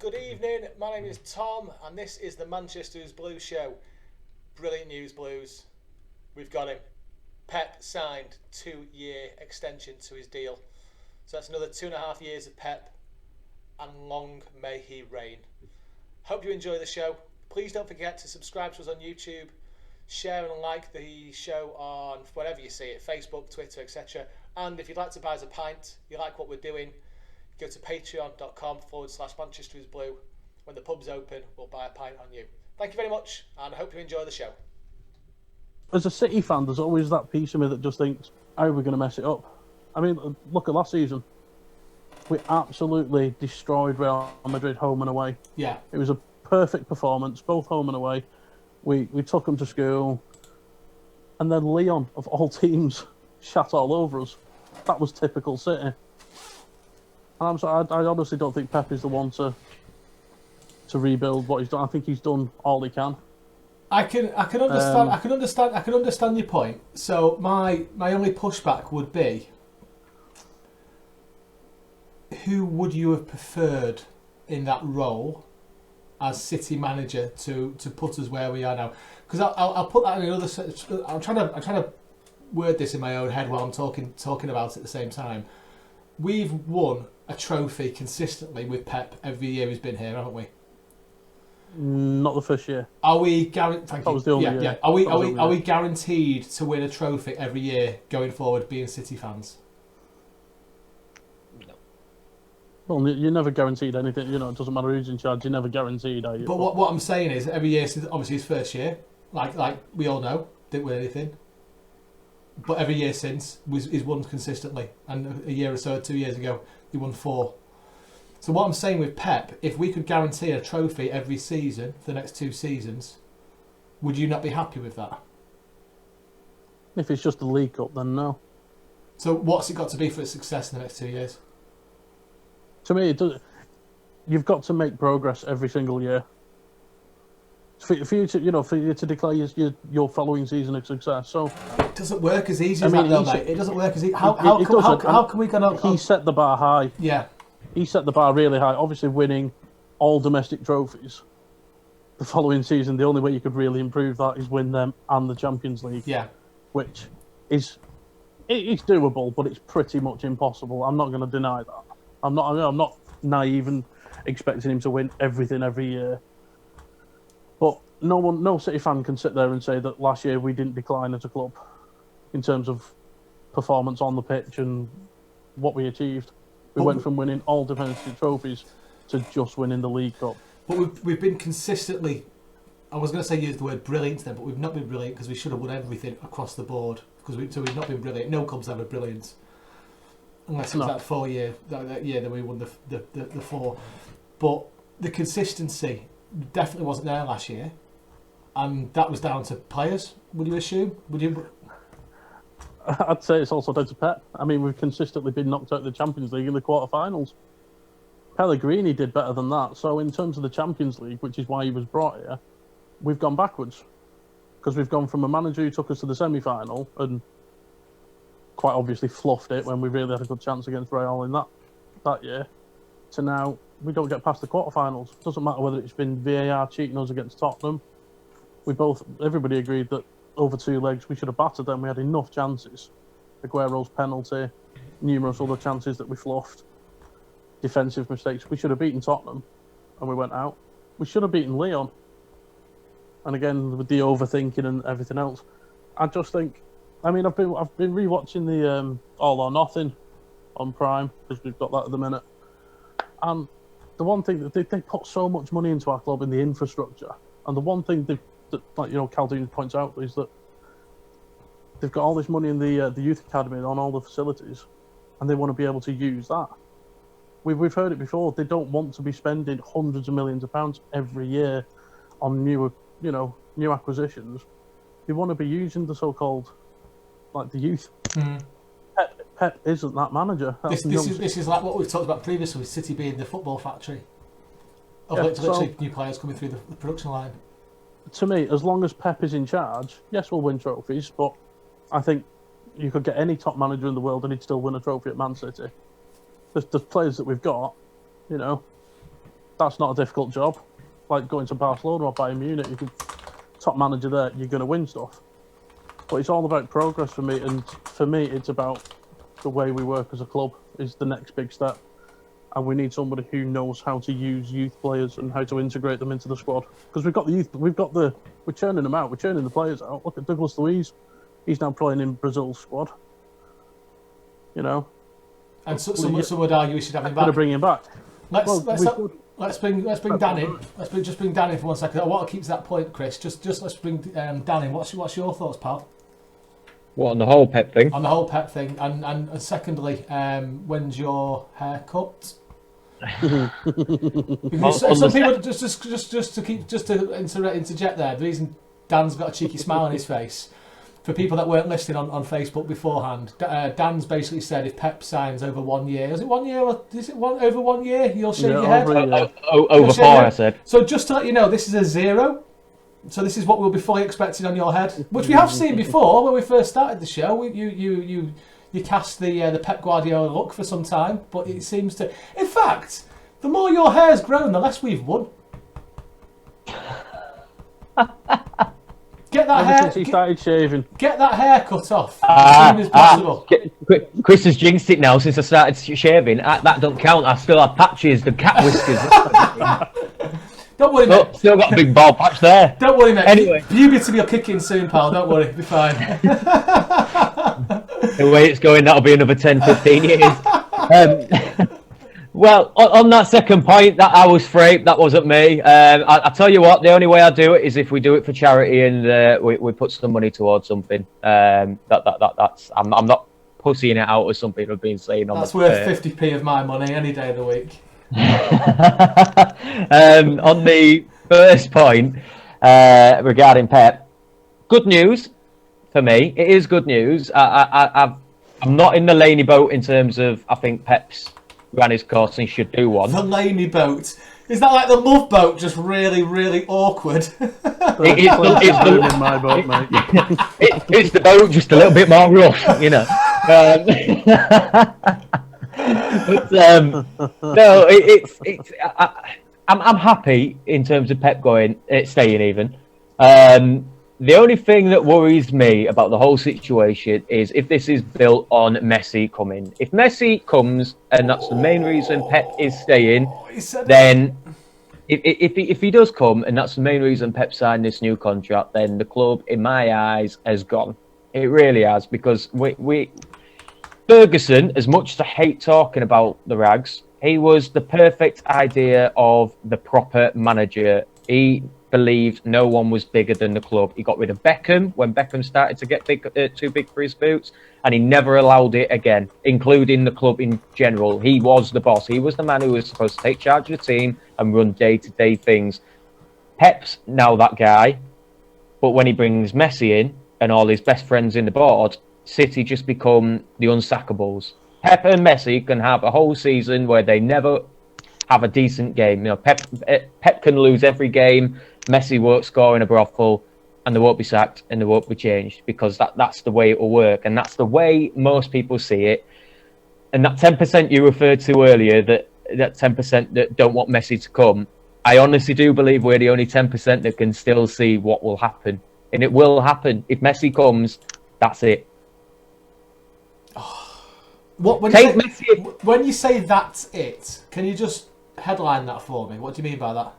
Good evening, my name is Tom and this is the Manchester's Blues Show. Brilliant news, Blues. We've got him. Pep signed 2-year extension to his deal. So that's another 2.5 years of Pep, and long may he reign. Hope you enjoy the show. Please don't forget to subscribe to us on YouTube, share and like the show on wherever you see it, Facebook, Twitter, etc. And if you'd like to buy us a pint, you like what we're doing, go to patreon.com/Manchester is Blue. When the pub's open, we'll buy a pint on you. Thank you very much, and I hope you enjoy the show. As a City fan, there's always that piece of me that just thinks, how are we going to mess it up? I mean, look at last season. We absolutely destroyed Real Madrid home and away. Yeah. It was a perfect performance, both home and away. We took them to school. And then Leon, of all teams, shat all over us. That was typical City. And I'm sorry, I honestly don't think Pep is the one to rebuild what he's done. I think he's done all he can. I can understand your point. So my only pushback would be, who would you have preferred in that role as City manager to put us where we are now? Because I'll put that in another. I'm trying to word this in my own head while I'm talking about it at the same time. We've won a trophy consistently with Pep every year he's been here, haven't we? Not the first year. Are we guaranteed? Thank you. That was the only year. Yeah. Are we guaranteed to win a trophy every year going forward, being City fans? No. Well, you're never guaranteed anything. You know, it doesn't matter who's in charge. You're never guaranteed, are you? But what I'm saying is, every year since obviously his first year, like we all know, didn't win anything. But every year since he's won consistently, and a year or so, 2 years ago, he won 4. So what I'm saying with Pep, if we could guarantee a trophy every season for the next 2 seasons, would you not be happy with that? If it's just the League Cup, then no. So what's it got to be for its success in the next 2 years? To me, you've got to make progress every single year. For you to declare your following season a success. So it doesn't work as easy as that, though, mate. It doesn't work as easy. How can we go? He set the bar high. Yeah. He set the bar really high. Obviously, winning all domestic trophies. The following season, the only way you could really improve that is win them and the Champions League. Yeah. Which is it's doable, but it's pretty much impossible. I'm not going to deny that. I'm not naive and expecting him to win everything every year. But no City fan can sit there and say that last year we didn't decline as a club in terms of performance on the pitch and what we achieved. We went from winning all domestic trophies to just winning the League Cup. But we've been consistently, I was going to say use the word brilliant then, but we've not been brilliant because we should have won everything across the board. So we've not been brilliant. No club's ever brilliant. Unless it was that year that we won the 4. But the consistency definitely wasn't there last year. And that was down to players, would you assume? I'd say it's also down to Pep. I mean, we've consistently been knocked out of the Champions League in the quarterfinals. Pellegrini did better than that. So in terms of the Champions League, which is why he was brought here, we've gone backwards. Because we've gone from a manager who took us to the semi-final and quite obviously fluffed it when we really had a good chance against Real in that year, to now we don't get past the quarterfinals. It doesn't matter whether it's been VAR cheating us against Tottenham. Everybody agreed that over 2 legs we should have battered them. We had enough chances. Aguero's penalty, numerous other chances that we fluffed. Defensive mistakes. We should have beaten Tottenham and we went out. We should have beaten Leon. And again, with the overthinking and everything else, I just think, I mean, I've been rewatching the All or Nothing on Prime, because we've got that at the minute. And the one thing that they put so much money into our club in the infrastructure, and the one thing that Caldoun points out is that they've got all this money in the youth academy on all the facilities, and they want to be able to use that. We've heard it before. They don't want to be spending hundreds of millions of pounds every year on new acquisitions. They want to be using the so-called, like, the youth. Pep isn't that manager. This is like what we've talked about previously with City being the football factory. Literally new players coming through the production line. To me, as long as Pep is in charge, yes, we'll win trophies, but I think you could get any top manager in the world and he'd still win a trophy at Man City. The players that we've got, that's not a difficult job. Like going to Barcelona or Bayern Munich, you can top manager there, you're going to win stuff. But it's all about progress for me, and for me, it's about the way we work as a club is the next big step. And we need somebody who knows how to use youth players and how to integrate them into the squad. Because we've got the youth, we're churning them out, we're churning the players out. Look at Douglas Luiz, he's now playing in Brazil's squad. You know. And some would argue we should have him back. Got to bring him back. Let's bring Dan in. Let's bring Dan in for 1 second. I want to keep to that point, Chris. Just let's bring Dan in. What's your thoughts, pal? What, on the whole Pep thing? On the whole Pep thing, and secondly, when's your haircut? Because some people just to interject there. The reason Dan's got a cheeky smile on his face, for people that weren't listening on Facebook beforehand, Dan's basically said if Pep signs over 1 year, is it 1 year or is it over 1 year? You'll shave your head. Over 4, I said. So just to let you know, this is a 0. So this is what we'll be fully expecting on your head, which we have seen before when we first started the show. You cast the Pep Guardiola look for some time, but it seems to. In fact, the more your hair's grown, the less we've won. Get that hair. Since he started shaving. Get that hair cut off as soon as possible. Chris has jinxed it now since I started shaving. That don't count. I still have patches, the cat whiskers. Don't worry, mate. Still got a big bald patch there. Don't worry, mate. Anyway, puberty will kick in soon, pal. Don't worry, be fine. The way it's going, that'll be another 10, 15 years. Well, on that second point, that I was free. That wasn't me. I tell you what, the only way I do it is if we do it for charity and we put some money towards something. That's I'm not pussying it out as some people have been saying. That's worth 50p of my money any day of the week. On the first point regarding Pep, good news for me. It is good news. I'm not in the laney boat in terms of I think Pep's ran his course and should do one. The laney boat. Is that like the love boat, just really, really awkward? It's in my boat, mate. It's the boat, just a little bit more rough, you know. But, no, I'm happy in terms of Pep staying even. The only thing that worries me about the whole situation is if this is built on Messi coming. If Messi comes and that's the main reason Pep is staying, then if he does come and that's the main reason Pep signed this new contract, then the club, in my eyes, has gone. It really has, because we Ferguson, as much as I hate talking about the rags, he was the perfect idea of the proper manager. He believed no one was bigger than the club. He got rid of Beckham when Beckham started to get too big for his boots, and he never allowed it again, including the club in general. He was the boss. He was the man who was supposed to take charge of the team and run day-to-day things. Pep's now that guy, but when he brings Messi in and all his best friends in the board, City just become the unsackables. Pep and Messi can have a whole season where they never have a decent game. You know, Pep can lose every game. Messi won't score in a brothel, and they won't be sacked and they won't be changed, because that's the way it will work, and that's the way most people see it. And that 10% you referred to earlier, that 10% that don't want Messi to come, I honestly do believe we're the only 10% that can still see what will happen, and it will happen. If Messi comes, that's it. When you say that's it, can you just headline that for me? What do you mean by that?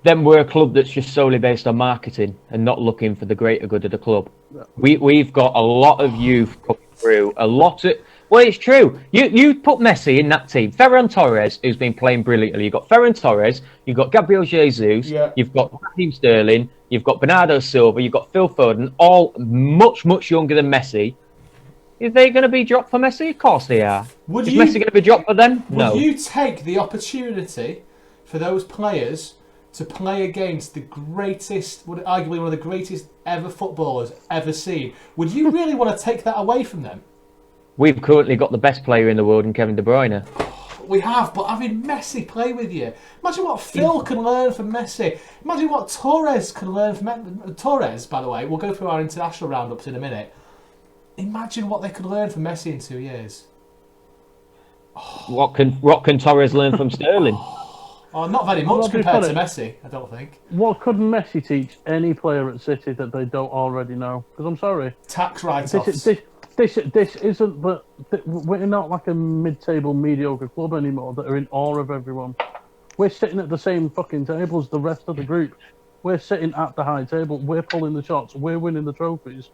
Then we're a club that's just solely based on marketing and not looking for the greater good of the club. We've got a lot of youth coming through. Well, it's true. You put Messi in that team. Ferran Torres, who's been playing brilliantly. You've got Ferran Torres. You've got Gabriel Jesus. Yeah. You've got Raheem Sterling. You've got Bernardo Silva. You've got Phil Foden. All much, much younger than Messi. Are they going to be dropped for Messi? Of course they are. Is Messi going to be dropped for them? No. Would you take the opportunity for those players to play against the greatest, arguably one of the greatest ever footballers ever seen? Would you really want to take that away from them? We've currently got the best player in the world in Kevin De Bruyne. We have, but having Messi play with you, imagine what Phil can learn from Messi. Imagine what Torres can learn from Torres, by the way. We'll go through our international roundups in a minute. Imagine what they could learn from Messi in 2 years. What can Torres learn from Sterling? Oh, not very much compared to Messi, I don't think. What could Messi teach any player at City that they don't already know? Because I'm sorry, Tax write-offs. this isn't. But we're not like a mid-table mediocre club anymore that are in awe of everyone. We're sitting at the same fucking table as the rest of the group. We're sitting at the high table. We're pulling the shots. We're winning the trophies.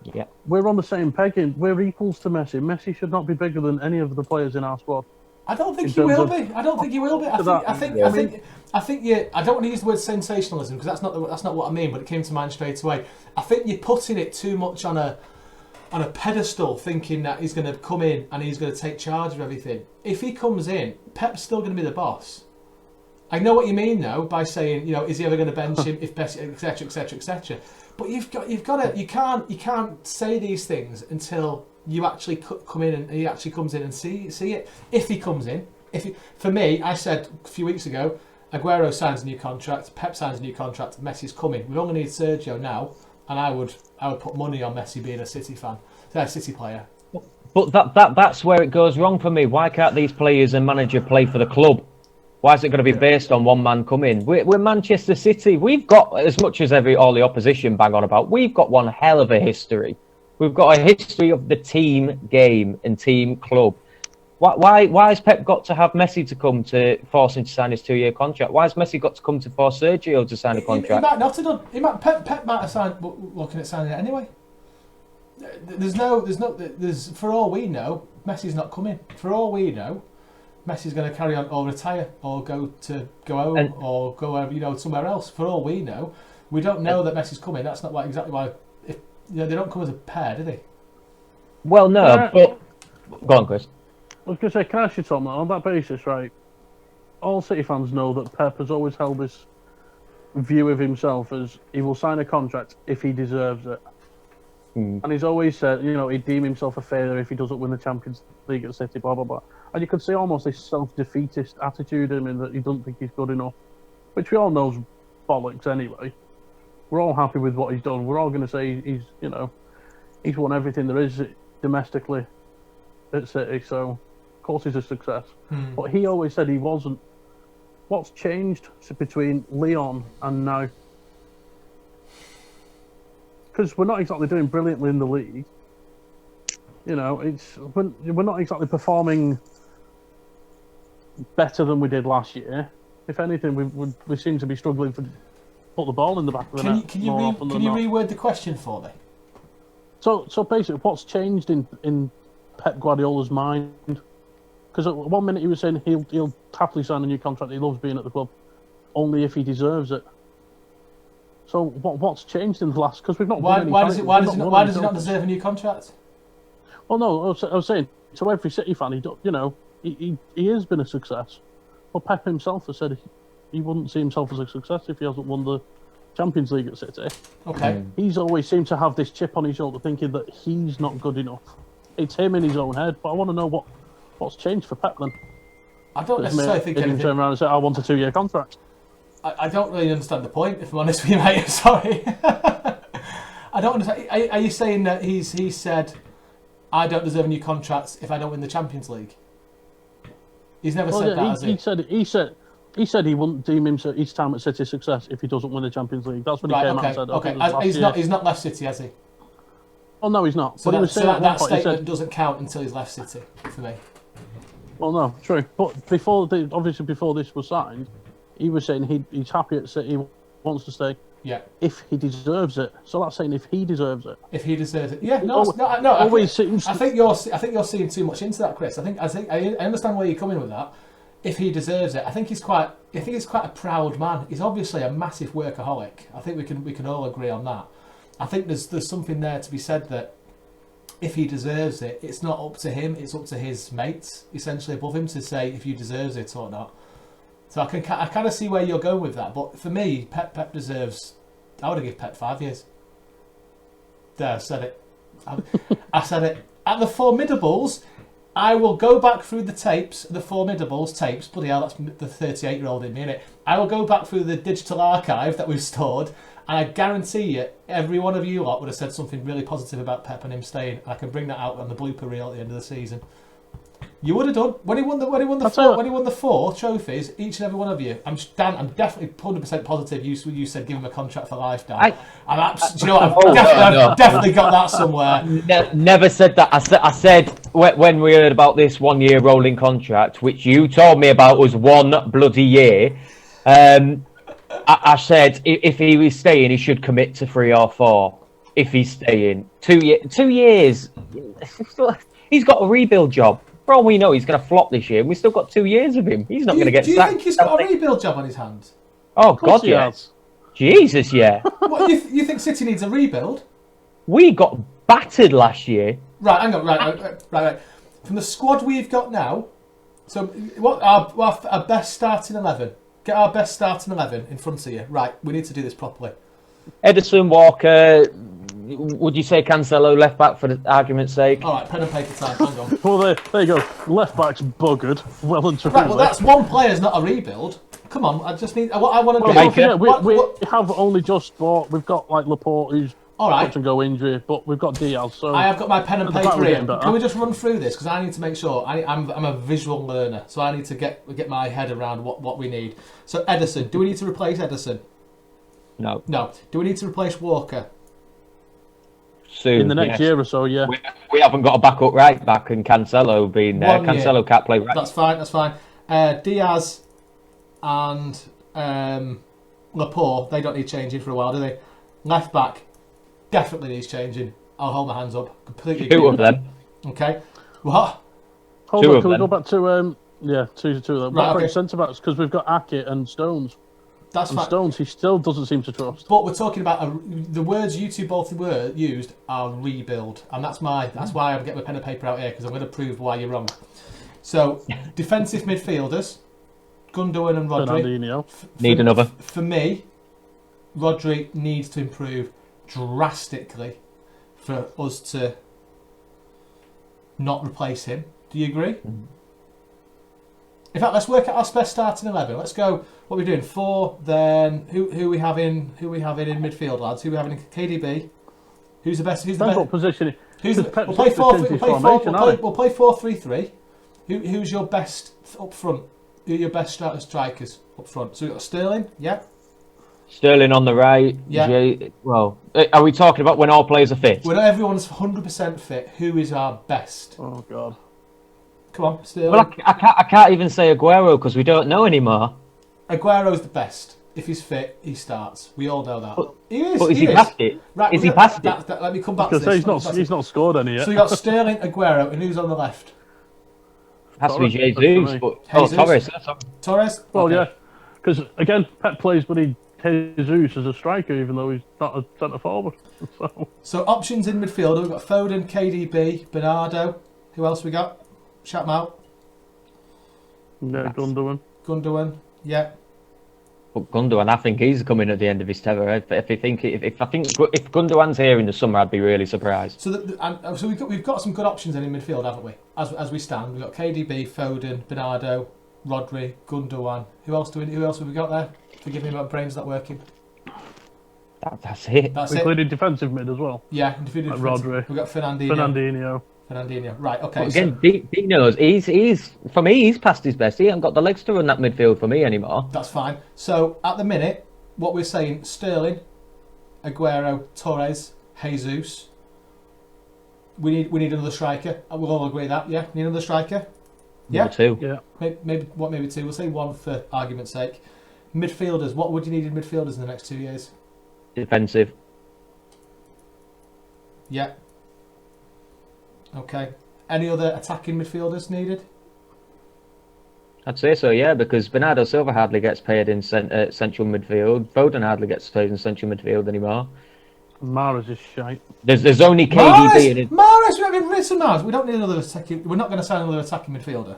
Yeah. We're on the same pegging. We're equals to Messi. Messi should not be bigger than any of the players in our squad. I don't think he will be. I don't think he will be. I think you. I don't want to use the word sensationalism because that's not what I mean. But it came to mind straight away. I think you're putting it too much on a pedestal, thinking that he's going to come in and he's going to take charge of everything. If he comes in, Pep's still going to be the boss. I know what you mean though by saying, is he ever going to bench him, if etc. etc. etc. But you can't say these things until you actually come in and he actually comes in and see it. If he comes in, for me, I said a few weeks ago, Aguero signs a new contract, Pep signs a new contract, Messi's coming. We only need Sergio now, and I would put money on Messi being a City player. But that's where it goes wrong for me. Why can't these players and manager play for the club? Why is it going to be based on one man coming? We're Manchester City. We've got, as much as all the opposition bang on about, we've got one hell of a history. We've got a history of the team game and team club. Why has Pep got to have Messi to come to force him to sign his 2-year contract? Why has Messi got to come to force Sergio to sign a contract? He might not have done. Pep might have signed, looking at signing it anyway. There's for all we know, Messi's not coming. For all we know, Messi's going to carry on or retire or go home or go over, somewhere else. For all we know, we don't know that Messi's coming. That's not exactly why. They don't come as a pair, do they? Well, no, but go on, Chris. I was going to say, can I ask you something on that basis, right? All City fans know that Pep has always held this view of himself as he will sign a contract if he deserves it. And he's always said, he'd deem himself a failure if he doesn't win the Champions League at City, blah, blah, blah. And you could see almost this self-defeatist attitude in him that he doesn't think he's good enough, which we all know is bollocks anyway. We're all happy with what he's done. We're all going to say he's won everything there is domestically at City, so of course he's a success. But he always said he wasn't. What's changed between Leon and now? Because we're not exactly doing brilliantly in the league. We're not exactly performing better than we did last year. If anything, we seem to be struggling to put the ball in the back of the net. Can you reword the question for me? So basically, what's changed in Pep Guardiola's mind? Because at one minute he was saying he'll happily sign a new contract. He loves being at the club, only if he deserves it. So what's changed in the last? Because we've not. Why does he not deserve a new contract? Well, no, I was saying to every City fan, he has been a success. Well, Pep himself has said he wouldn't see himself as a success if he hasn't won the Champions League at City. Okay. He's always seemed to have this chip on his shoulder, thinking that he's not good enough. It's him in his own head. But I want to know what's changed for Pep then. I don't necessarily think anything. Turn around and say, "I want a 2-year contract." I don't really understand the point, if I'm honest with you, mate. Sorry. I don't understand. Are you saying that he said, I don't deserve a new contract if I don't win the Champions League? He's never said that, has he? He said he wouldn't deem his time at City a success if he doesn't win the Champions League. That's what he came out and said. Okay, he's not left City, has he? Oh no, he's not. So that statement doesn't count until he's left City, for me. Well, no, true. But before this was signed, he was saying he's happy at City, wants to stay. Yeah. If he deserves it, so that's saying if he deserves it. If he deserves it, yeah. No. I think you're seeing too much into that, Chris. I understand where you're coming with that. If he deserves it, I think he's quite a proud man. He's obviously a massive workaholic. I think we can all agree on that. I think there's something there to be said that if he deserves it, it's not up to him. It's up to his mates, essentially above him, to say if he deserves it or not. So I kind of see where you're going with that. But for me, Pep deserves. I would have given Pep 5 years. There, I said it. I said it. At the Formidables, I will go back through the tapes, the Formidables tapes. Bloody hell, that's the 38-year-old in me, innit? I will go back through the digital archive that we've stored, and I guarantee you, every one of you lot would have said something really positive about Pep and him staying. And I can bring that out on the blooper reel at the end of the season. You would have done when he won the 4 trophies, each and every one of you. I'm definitely 100% positive. You said give him a contract for life, Dan. Do you know what? I've definitely got that somewhere. Never said that. I said when we heard about this 1 year rolling contract, which you told me about was 1 bloody year. I said if he was staying, he should commit to 3 or 4. If he's staying 2 years, he's got a rebuild job. For all we know, he's going to flop this year. We've still got 2 years of him. He's not going to get sacked. Do you think he's got a rebuild job on his hands? Oh, God, yes. Jesus, yeah. What, you think City needs a rebuild? We got battered last year. Right, hang on. Right. From the squad we've got now, so what our best starting 11. Get our best starting 11 in front of you. Right, we need to do this properly. Edison, Walker, would you say Cancelo left back for the argument's sake? All right, pen and paper time. Hang on. Well, there you go. Left back's buggered. Well and truly. Right, well, that's one player's not a rebuild. Come on, I just need. What I want to do. Well, yeah, we have only just bought. We've got like Laporte, who's touch and go injury, but we've got Diaz. So I have got my pen and paper here. Can we just run through this because I need to make sure I'm a visual learner, so I need to get my head around what we need. So Edison, do we need to replace Edison? No. No. Do we need to replace Walker? Soon, in the next year or so, yeah. We haven't got a backup right back and Cancelo being there. Cancelo can't play right. That's fine. Diaz and Laporte, they don't need changing for a while, do they? Left back definitely needs changing. I'll hold my hands up. Completely. 2 of them. Okay. What? Hold on, can we go back to two of them? Right, okay. Centre backs because we've got Aki and Stones. That's fine. Stones, he still doesn't seem to trust. But we're talking about the words you two both used are rebuild, and that's why I'm getting my pen and paper out here because I'm going to prove why you're wrong. So, defensive midfielders, Gundogan and Rodri. Need another. For me, Rodri needs to improve drastically for us to not replace him. Do you agree? Mm-hmm. In fact, let's work out our best starting 11. Let's go. What are we doing? 4. Then who we have in midfield, lads? Who we having in KDB? Who's the best? What position? We'll play 4-3-3. Who's your best up front? Who are your best strikers up front? So we've got Sterling. Yeah. Sterling on the right. Yeah. Are we talking about when all players are fit? When everyone's 100% fit, who is our best? Oh God. Come on, Sterling. Well, I can't even say Aguero because we don't know anymore. Aguero's the best. If he's fit, he starts. We all know that. He is. But is he past it? Right, is he past it? Let me come back to this. He's not scored any yet. So we got Sterling, Aguero, and who's on the left? Has to be Jesus. Torres. Well, okay. Yeah, because again, Pep plays Jesus as a striker, even though he's not a centre forward. So options in midfield. We've got Foden, KDB, Bernardo. Who else we got? Shout them out. Yeah, Gundogan. Yeah. But Gundogan, I think he's coming at the end of his tether. If Gundogan's here in the summer, I'd be really surprised. So we've got some good options in midfield, haven't we? As we stand, we've got KDB, Foden, Bernardo, Rodri, Gundogan. Who else have we got there? Forgive me, my brain's not working. That's it. Including defensive mid as well. Yeah, Rodri. We've got Fernandinho. Right, okay. But again, Dino's, he's for me, he's past his best. He hasn't got the legs to run that midfield for me anymore. That's fine. So at the minute, what we're saying: Sterling, Aguero, Torres, Jesus. We need another striker. We'll all agree that, yeah. Need another striker. Yeah. Number 2. Yeah. Maybe 2. We'll say 1 for argument's sake. Midfielders. What would you need in midfielders in the next 2 years? Defensive. Yeah. Okay. Any other attacking midfielders needed? I'd say so, yeah, because Bernardo Silva hardly gets paid in central midfield. Foden hardly gets paid in central midfield anymore. Mahrez is shite. There's only KDB in it. Mahrez, we haven't rid of Mahrez. We don't need another attacking. We're not going to sign another attacking midfielder.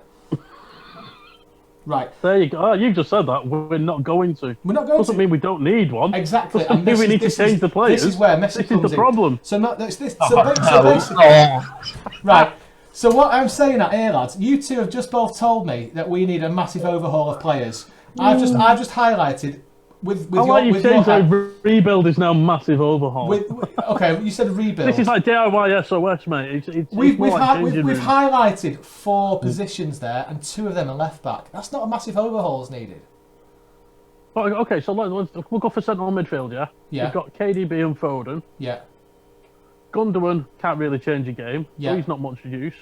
Right. There you go. Oh, you just said that. We're not going to. We're not going Doesn't mean we don't need one. Exactly. Doesn't mean we need to change the players. This is where Messi this comes is the problem. So basically, right. So what I'm saying here, lads, you two have just both told me that we need a massive overhaul of players. I've just highlighted I like you changed that rebuild is now massive overhaul. Okay, you said rebuild. This is like DIY SOS, mate. We've highlighted 4 positions there, and 2 of them are left back. That's not a massive overhaul is needed. But, okay, so we'll go for central midfield, yeah? Yeah. We've got KDB and Foden. Yeah. Gundogan can't really change a game, Yeah. so he's not much use.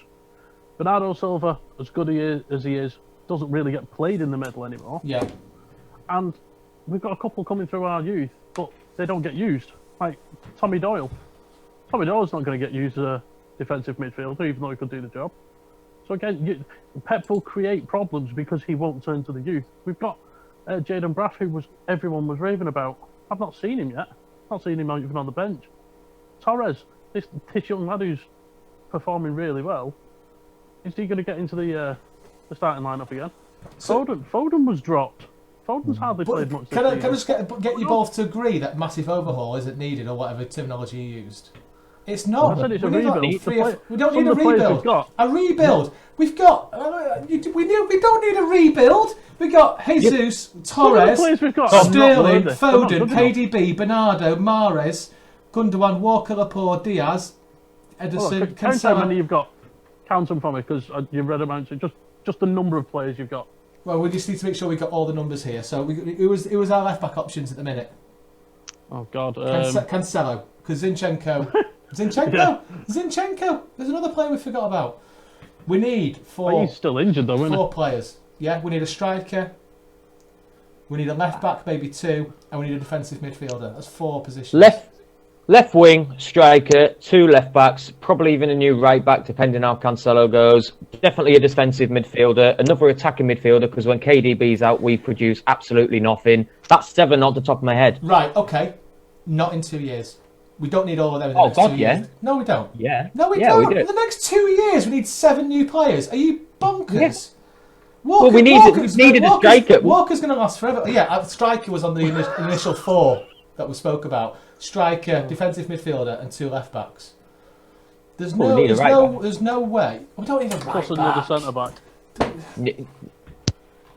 Bernardo Silva, as good as he is, doesn't really get played in the middle anymore. Yeah. And we've got a couple coming through our youth, but they don't get used. Like Tommy Doyle. Tommy Doyle's not going to get used as a defensive midfielder, even though he could do the job. So again, Pep will create problems because he won't turn to the youth. We've got Jayden Braff, who everyone was raving about. I've not seen him yet. Not seen him even on the bench. Torres, this young lad who's performing really well, is he going to get into the starting lineup again? Foden was dropped. Foden's hardly played much. Can I just get you both to agree that massive overhaul isn't needed, or whatever terminology you used? It's not. I said it's a rebuild. We don't need a rebuild. A rebuild. We've got. We don't need a rebuild. We got Jesus, Torres, Sterling, Foden, KDB, Bernardo, Mahrez, Gundogan, Walker, Laporte, Diaz, Ederson, Cancelo. How many you've got? Count them for me, because you've read them out. Just the number of players you've got. Well, we just need to make sure we got all the numbers here. So, who was our left back options at the minute? Oh God, Cancelo, because Zinchenko. Zinchenko. There's another player we forgot about. We need 4. Well, he's still injured though, isn't he? 4 players. Yeah, we need a striker. We need a left back, maybe 2, and we need a defensive midfielder. That's 4 positions. Left wing, striker, 2 left backs, probably even a new right back, depending how Cancelo goes. Definitely a defensive midfielder, another attacking midfielder, because when KDB's out, we produce absolutely nothing. That's 7 off the top of my head. Right, okay. Not in 2 years. We don't need all of them in the next 2 years. No, we don't. Yeah. No, we don't. We do. In the next 2 years, we need 7 new players. Are you bonkers? Yes. We needed a striker. Walker's going to last forever. Yeah, striker was on the initial 4 that we spoke about. Striker, defensive midfielder, and 2 left backs. There's no way. We don't need a right back. Plus another centre back.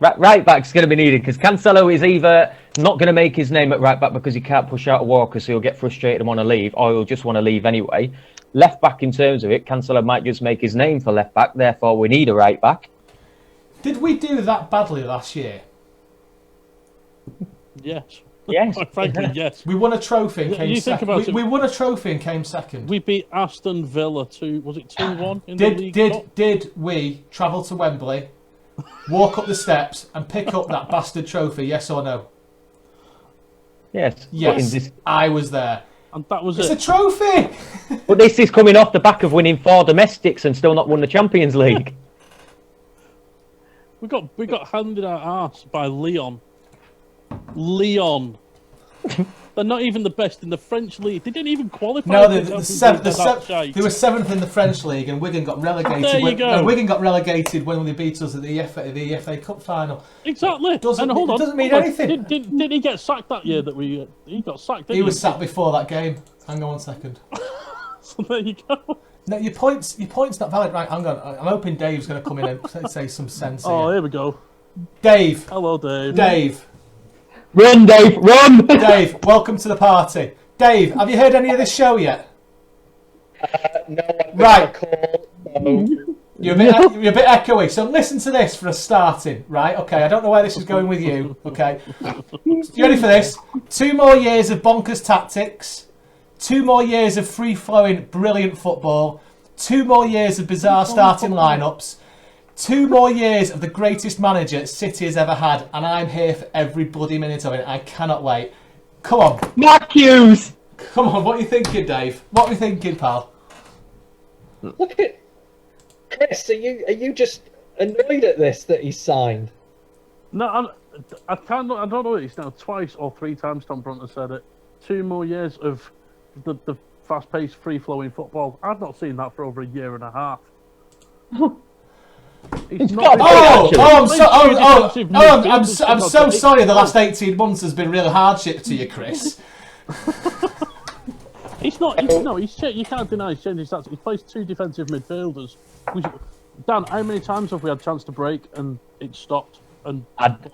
Right back's going to be needed because Cancelo is either not going to make his name at right back because he can't push out a Walker, so he'll get frustrated and want to leave, or he'll just want to leave anyway. Left back, in terms of it, Cancelo might just make his name for left back. Therefore, we need a right back. Did we do that badly last year? Yes. Yes. Frankly, yes. We won a trophy and came second. We won a trophy and came second. We beat Aston Villa 2-1 in the league? Did we travel to Wembley, walk up the steps and pick up that bastard trophy, yes or no? Yes. Yes, I was there. And that was It's a trophy! But this is coming off the back of winning 4 domestics and still not won the Champions League. We got handed our arse by Lyon. They're not even the best in the French league. They didn't even qualify. No, they were 7th in the French league, and Wigan got relegated. There you go. Wigan got relegated when they beat us at the FA Cup final. Exactly. It doesn't mean anything. Did he get sacked that year? He got sacked. He was sacked before that game. Hang on 1 second. So there you go. No, your point's not valid. Right, hang on. I'm hoping Dave's going to come in and say some sense. Oh, here we go. Dave. Hello, Dave. Dave. Run, Dave, run! Dave, welcome to the party. Dave, have you heard any of this show yet? No. Right. You're a bit echoey, so listen to this for a starting, right? Okay, I don't know where this is going with you, okay? You ready for this? 2 more years of bonkers tactics, 2 more years of free-flowing, brilliant football, 2 more years of bizarre starting lineups, 2 more years of the greatest manager City has ever had, and I'm here for every bloody minute of it. I cannot wait. Come on. Mark Hughes! Come on, what are you thinking, Dave? What are you thinking, pal? Look at Chris. Are you just annoyed at this that he's signed? No, I don't know. It's now twice or 3 times Tom Brunton said it. 2 more years of the fast-paced, free-flowing football. I've not seen that for over a year and a half. I'm so sorry. The last 18 months has been real hardship to you, Chris. You can't deny he's changing stats. He plays 2 defensive midfielders. Dan, how many times have we had a chance to break and it stopped? And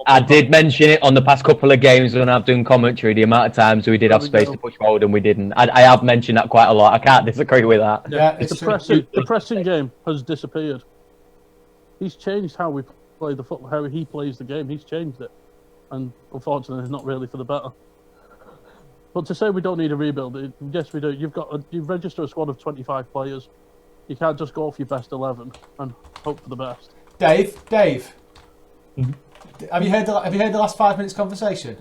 I did mention it on the past couple of games when I've done commentary, the amount of times we did have space to push forward and we didn't. I have mentioned that quite a lot. I can't disagree with that. Yeah, it's the pressing game has disappeared. He's changed how we play the football, how he plays the game. He's changed it, and unfortunately, it's not really for the better. But to say we don't need a rebuild, yes, we do. You've registered a squad of 25 players. You can't just go off your best 11 and hope for the best. Dave, Mm-hmm. have you heard the last 5 minutes conversation?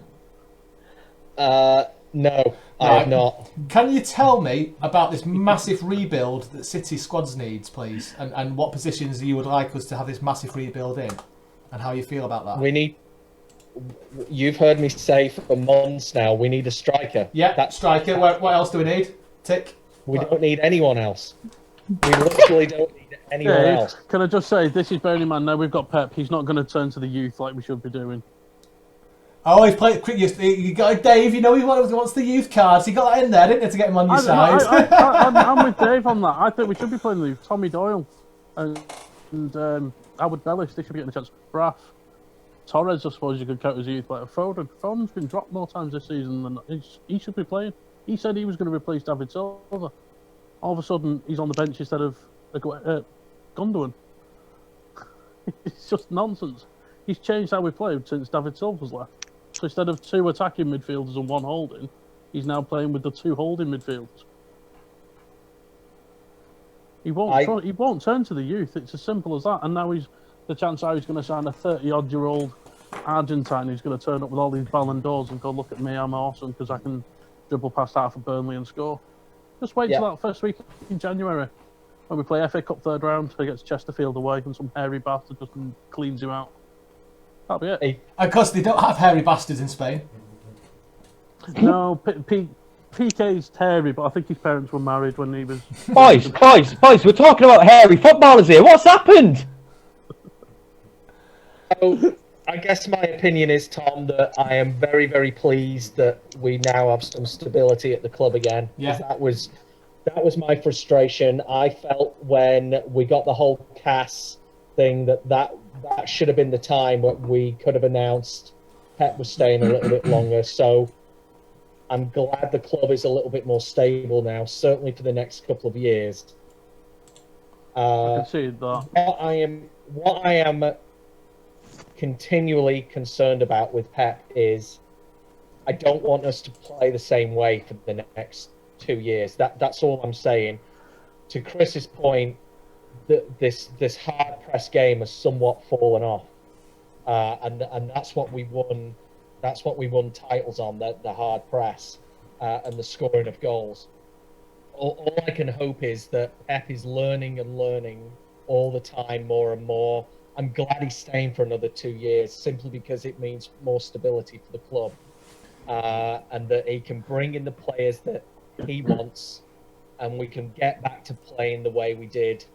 No, I have not. Can you tell me about this massive rebuild that City squads needs, please, and what positions you would like us to have this massive rebuild in, and how you feel about that? You've heard me say for months now, we need a striker. Yeah, that striker. What else do we need? Tick. We don't need anyone else. We literally don't need anyone else. Can I just say, this is bearing in mind now we've got Pep. He's not going to turn to the youth like we should be doing. Oh, he's played quick. You got Dave. You know he wants the youth cards. You got that in there, didn't you, to get him on your side? I'm with Dave on that. I think we should be playing the youth. Tommy Doyle and Howard Bellis. They should be getting a chance. Braff. Torres, I suppose you could count as a youth player. Foden's been dropped more times this season than he should be playing. He said he was going to replace David Silva. All of a sudden, he's on the bench instead of Gundogan. It's just nonsense. He's changed how we played since David Silva's left. So instead of 2 attacking midfielders and 1 holding, he's now playing with the 2 holding midfielders. He won't turn to the youth. It's as simple as that. And now the chance are he's going to sign a 30-odd-year-old Argentine who's going to turn up with all these Ballon d'Ors and go, look at me, I'm awesome because I can dribble past half of Burnley and score. Just wait till that first week in January when we play FA Cup 3rd round against Chesterfield away and some hairy bastard just cleans you out. That'll be it. Of course, they don't have hairy bastards in Spain. No, PK's hairy, but I think his parents were married when he was... Boys, we're talking about hairy footballers here. What's happened? So, I guess my opinion is, Tom, that I am very, very pleased that we now have some stability at the club again. Yeah. That was my frustration. I felt when we got the whole CAS thing that should have been the time when we could have announced Pep was staying a little bit longer. So I'm glad the club is a little bit more stable now, certainly for the next couple of years. I can see that. What I am continually concerned about with Pep is I don't want us to play the same way for the next 2 years. That's all I'm saying. To Chris's point, this hard press game has somewhat fallen off, and that's what we won. That's what we won titles on, the hard press and the scoring of goals. All I can hope is that Pep is learning all the time, more and more. I'm glad he's staying for another 2 years, simply because it means more stability for the club, and that he can bring in the players that he wants, and we can get back to playing the way we did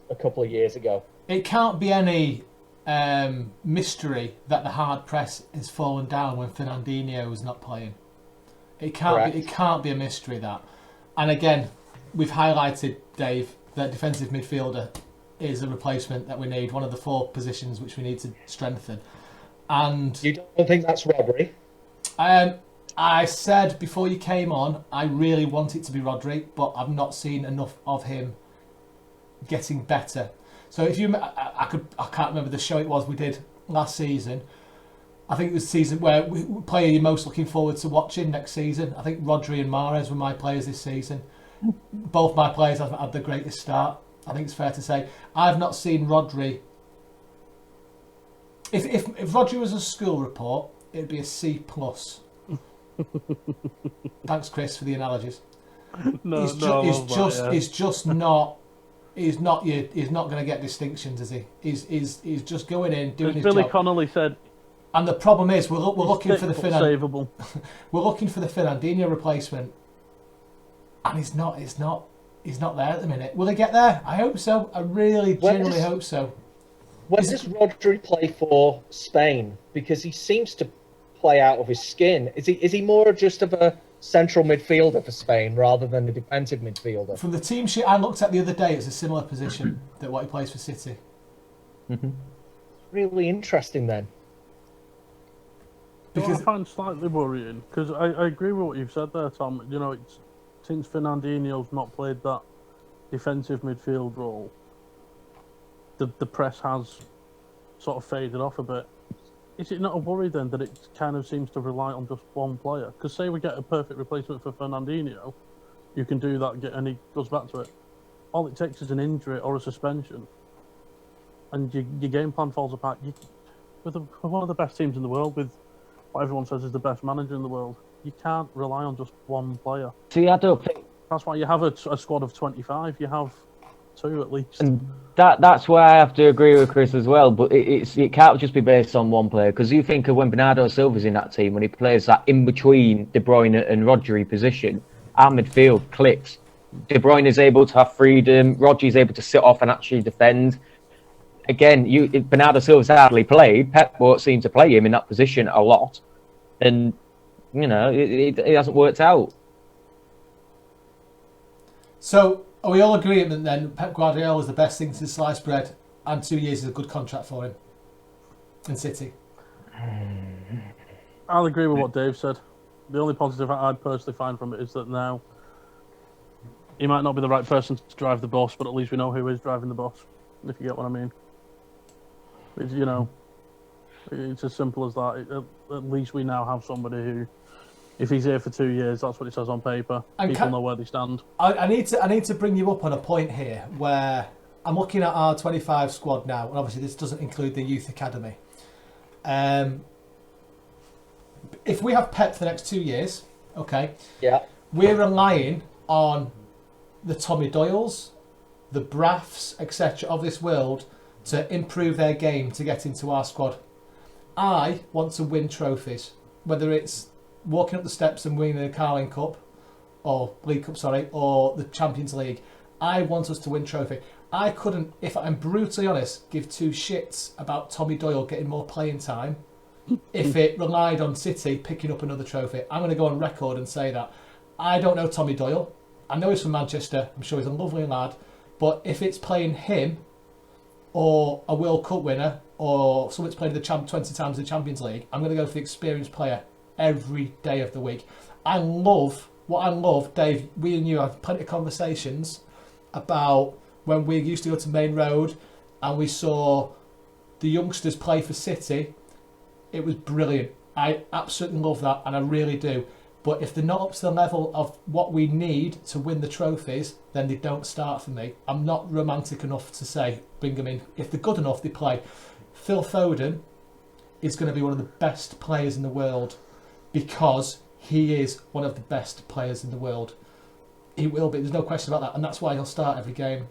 a couple of years ago. It can't be any mystery that the hard press has fallen down when Fernandinho is not playing. It can't be a mystery, that. And again, we've highlighted, Dave, that defensive midfielder is a replacement that we need, one of the 4 positions which we need to strengthen. And you don't think that's Rodri? I said before you came on, I really want it to be Rodri, but I've not seen enough of him getting better. So if you, I can't remember the show it was we did last season. I think it was the season where player you're most looking forward to watching next season. I think Rodri and Mahrez were my players this season. Both my players have had the greatest start. I think it's fair to say. I've not seen Rodri. If Rodri was a school report, it'd be a C+. Thanks, Chris, for the analogies. He's just not. He's not going to get distinctions, is he? He's just going in doing his Billy job. Connolly said. And the problem is, we're looking for the savable. We're looking for the Fernandinho replacement, and he's not there at the minute. Will he get there? I hope so. I really genuinely hope so. When does Rodri play for Spain? Because he seems to play out of his skin. Is he more just of a central midfielder for Spain rather than a defensive midfielder? From the team sheet I looked at the other day, it's a similar position that what he plays for City. Mm-hmm. really interesting then. Because I find slightly worrying, because I agree with what you've said there, Tom. You know, it's since Fernandinho's not played that defensive midfield role, the press has sort of faded off a bit. Is it not a worry then that it kind of seems to rely on just one player? Because say we get a perfect replacement for Fernandinho, you can do that, and he goes back to it. All it takes is an injury or a suspension, and your game plan falls apart. With one of the best teams in the world, with what everyone says is the best manager in the world, you can't rely on just one player. See, I don't think. That's why you have a squad of 25. You have 2 at least. And that's where I have to agree with Chris as well. But it can't just be based on one player, because you think of when Bernardo Silva's in that team, when he plays that in between De Bruyne and Rodri position, our midfield clicks. De Bruyne is able to have freedom. Rodri is able to sit off and actually defend. Again, Bernardo Silva's hardly played. Pep won't seem to play him in that position a lot, and you know it hasn't worked out. So, are we all agreement then Pep Guardiola is the best thing since sliced bread, and 2 years is a good contract for him in City? I'll agree with what Dave said. The only positive I'd personally find from it is that now he might not be the right person to drive the bus, but at least we know who is driving the bus, if you get what I mean. It's, you know, it's as simple as that. At least we now have somebody who, if he's here for 2 years, that's what it says on paper. And people know where they stand. I need to bring you up on a point here where I'm looking at our 25 squad now, and obviously this doesn't include the youth academy. If we have Pep for the next 2 years, okay, yeah, we're relying on the Tommy Doyles, the Braffs, etc. of this world to improve their game to get into our squad. I want to win trophies, whether it's walking up the steps and winning the Carling Cup, or League Cup, sorry, or the Champions League. I want us to win trophy. I couldn't, if I'm brutally honest, give 2 shits about Tommy Doyle getting more playing time if it relied on City picking up another trophy. I'm going to go on record and say that. I don't know Tommy Doyle. I know he's from Manchester. I'm sure he's a lovely lad. But if it's playing him, or a World Cup winner, or someone that's played 20 times in the Champions League, I'm going to go for the experienced player every day of the week. I love, Dave, we and you have plenty of conversations about when we used to go to Main Road and we saw the youngsters play for City. It was brilliant. I absolutely love that, and I really do. But if they're not up to the level of what we need to win the trophies, then they don't start for me. I'm not romantic enough to say bring them in. If they're good enough, they play. Phil Foden is going to be one of the best players in the world because he is one of the best players in the world. He will be. There's no question about that, and that's why he'll start every game.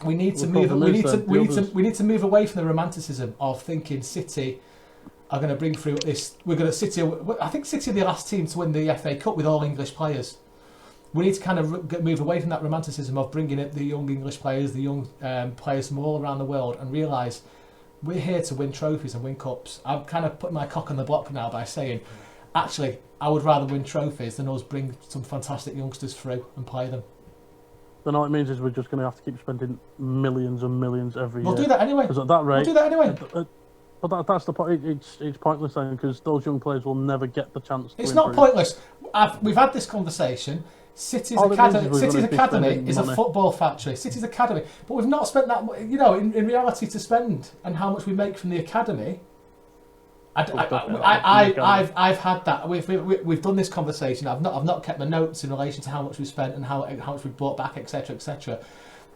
We need to move. We need to move away from the romanticism of thinking City are going to bring through this. We're going to City. I think City are the last team to win the FA Cup with all English players. We need to kind of move away from that romanticism of bringing in the young English players, the young players from all around the world, and realise we're here to win trophies and win cups. I'm kind of putting my cock on the block now by saying, actually, I would rather win trophies than us bring some fantastic youngsters through and play them. Then all it means is we're just going to have to keep spending millions and millions every year. We'll do that anyway. Because at that rate, we'll do that anyway. But that's the point. It's pointless then, because those young players will never get the chance to It's improve. not pointless. We've had this conversation. City's academy is a football factory. City's academy, but we've not spent that. You know, in reality, to spend and how much we make from the academy. I've had that. We've done this conversation. I've not kept my notes in relation to how much we spent and how much we brought back, etc., etc.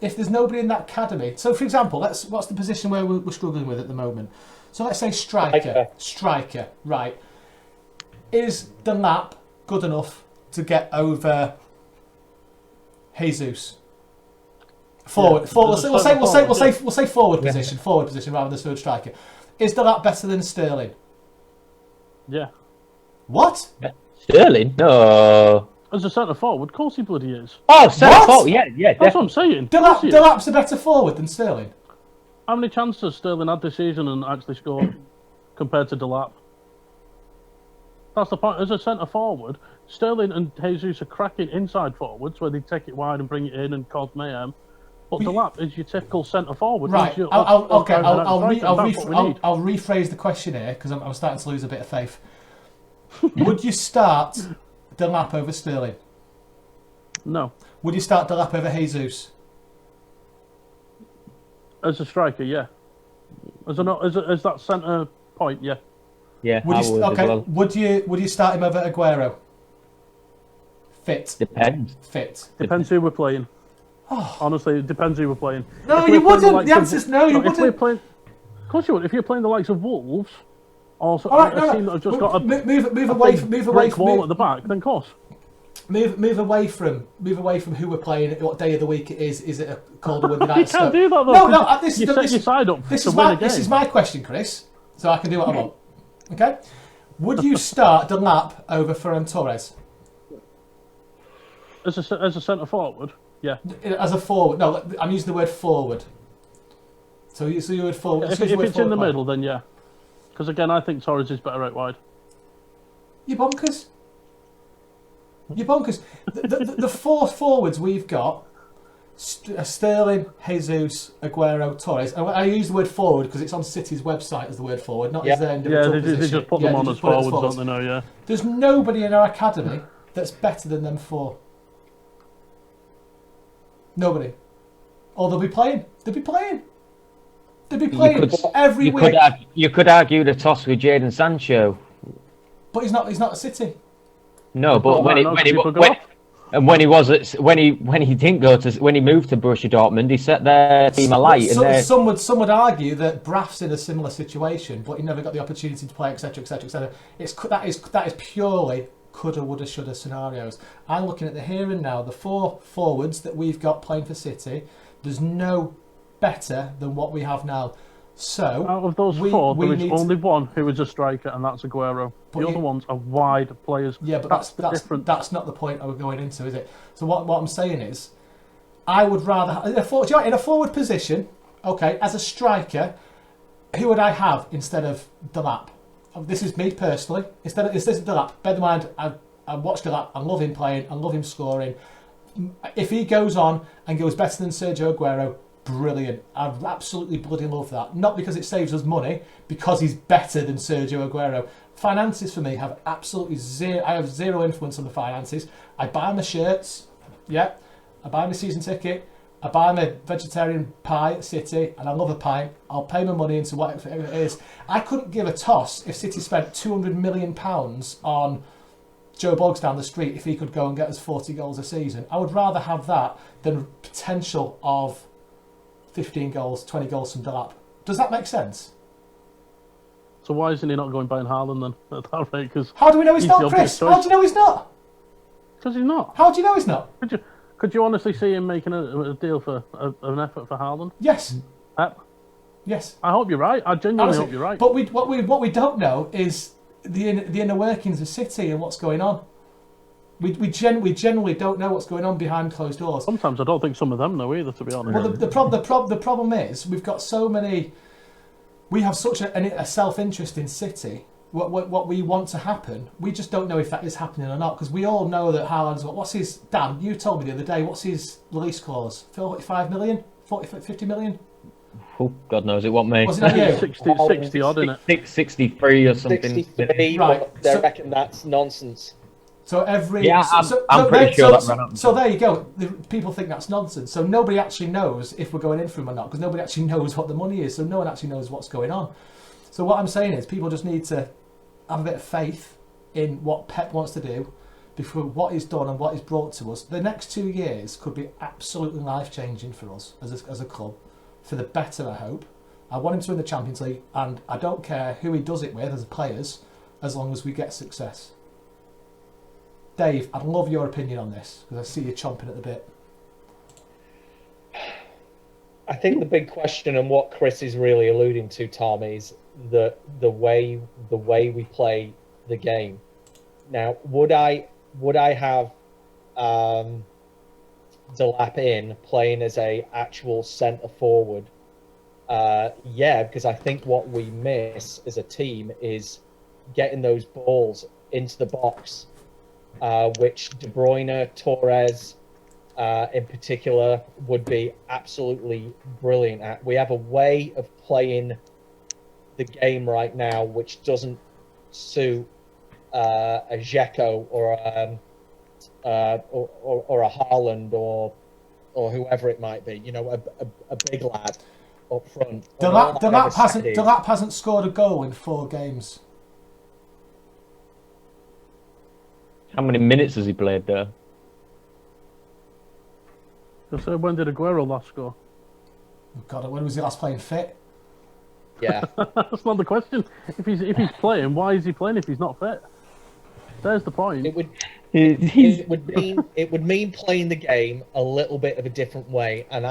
If there's nobody in that academy, so for example, what's the position where we're struggling with at the moment? So let's say striker, right? Is the lap good enough to get over Jesus? Forward. We'll say forward position rather than third striker. Is the lap better than Sterling? Yeah. What? Sterling? No. As a centre forward, of course he bloody is. Oh, centre forward, yeah. That's what I'm saying. Delap's a better forward than Sterling. How many chances Sterling had this season and actually scored compared to Delap? That's the point. As a centre forward, Sterling and Jesus are cracking inside forwards where they take it wide and bring it in and cause mayhem. But Delap is your typical centre forward. Right. I'll rephrase the question here because I'm starting to lose a bit of faith. Would you start Delap over Sterling? No. Would you start Delap over Jesus? As a striker, yeah. As that centre point, yeah. Yeah, Would I you, would okay. as well. Would you start him over Aguero? Fit. Depends. Depends who we're playing. Honestly, it depends who we're playing. No, If you we're playing wouldn't. likes The of- answer's no, you If we're wouldn't. playing, of course you would. If you're playing the likes of Wolves, or All right, a team that have just got a move away from wall at the back, then of course. Move away from who we're playing. What day of the week it is? Is it a Calderwood United? You can't do that though. No, 'cause this you is set your side up this to is win my a game. this is my question, Chris. So I can do what I want. Okay. Would you start Delap over Ferran Torres As a centre forward, yeah. as a forward? No, I'm using the word forward. So you would forward. If it's in the middle, then yeah. Because again, I think Torres is better out wide. You bonkers. You bonkers. The four forwards we've got: Sterling, Jesus, Aguero, Torres. And I use the word forward because it's on City's website as the word forward, not as their Yeah, individual they position. just put them on they as just put it forwards, don't they? No, yeah. There's nobody in our academy that's better than them four. Nobody. Or they'll be playing. They'll be playing every week. You could argue the toss with Jadon Sancho. But he's not at City. No, but when he moved to Borussia Dortmund, he set their team alight. Some would argue that Braff's in a similar situation, but he never got the opportunity to play, etc., etc., etc. That is purely coulda, woulda, shoulda scenarios. I'm looking at the here and now. The four forwards that we've got playing for City, there's no better than what we have now. So out of those four, there is only one who is a striker, and that's Aguero. The other ones are wide players. Yeah, but that's not the point I'm going into, is it? So what I'm saying is, I would rather in a forward position. Okay, as a striker, who would I have instead of Delap? This is me personally. Instead of Delap, bear in mind, I watched Delap. I love him playing. I love him scoring. If he goes on and goes better than Sergio Aguero, brilliant. I absolutely bloody love that. Not because it saves us money, because he's better than Sergio Aguero. Finances for me have absolutely zero. I have zero influence on the finances. I buy my shirts. Yeah. I buy my season ticket. I buy my vegetarian pie at City, and I love a pint. I'll pay my money into whatever it is. I couldn't give a toss if City spent £200 million on Joe Boggs down the street if he could go and get us 40 goals a season. I would rather have that than potential of 15 goals, 20 goals from Delap. Does that make sense? So why isn't he not going buying Haaland then at that rate? Cause how do we know he's not, Chris? How do you know he's not? Because he's not. How do you know he's not? Could you honestly see him making a deal for an effort for Haaland? Yes. Pep? Yes. I hope you're right. I genuinely hope you're right. But what we don't know is the inner workings of City and what's going on. We generally don't know what's going on behind closed doors. Sometimes I don't think some of them know either, to be honest. Well, the problem is we've got so many. We have such a self-interest in City. What we want to happen, we just don't know if that is happening or not. Because we all know that Haaland's got. What's his? Dan, you told me the other day. What's his release clause? 45 million? 50 million? Oh, God knows it wasn't me. Was it not you? 60 odd, isn't it? 63 or something. 63, right. They reckon that's nonsense. So I'm pretty sure that ran up. So there you go. People think that's nonsense. So nobody actually knows if we're going in for him or not, because nobody actually knows what the money is. So no one actually knows what's going on. So what I'm saying is, people just need to have a bit of faith in what Pep wants to do, before what he's done and what he's brought to us. The next 2 years could be absolutely life-changing for us as a club, for the better, I hope. I want him to win the Champions League, and I don't care who he does it with as players, as long as we get success. Dave, I'd love your opinion on this, because I see you chomping at the bit. I think the big question, and what Chris is really alluding to, Tom, is the way we play the game. Now, would I have Delap in playing as a actual centre forward? Yeah, because I think what we miss as a team is getting those balls into the box, which De Bruyne, Torres, in particular would be absolutely brilliant at. We have a way of playing the game right now which doesn't suit a Dzeko or a Haaland or whoever it might be. You know, a big lad up front. Delap hasn't scored a goal in 4 games. How many minutes has he played there? So when did Aguero last score? God, when was he last playing fit? Yeah. That's not the question. If he's playing, why is he playing if he's not fit? There's the point. It would mean playing the game a little bit of a different way. And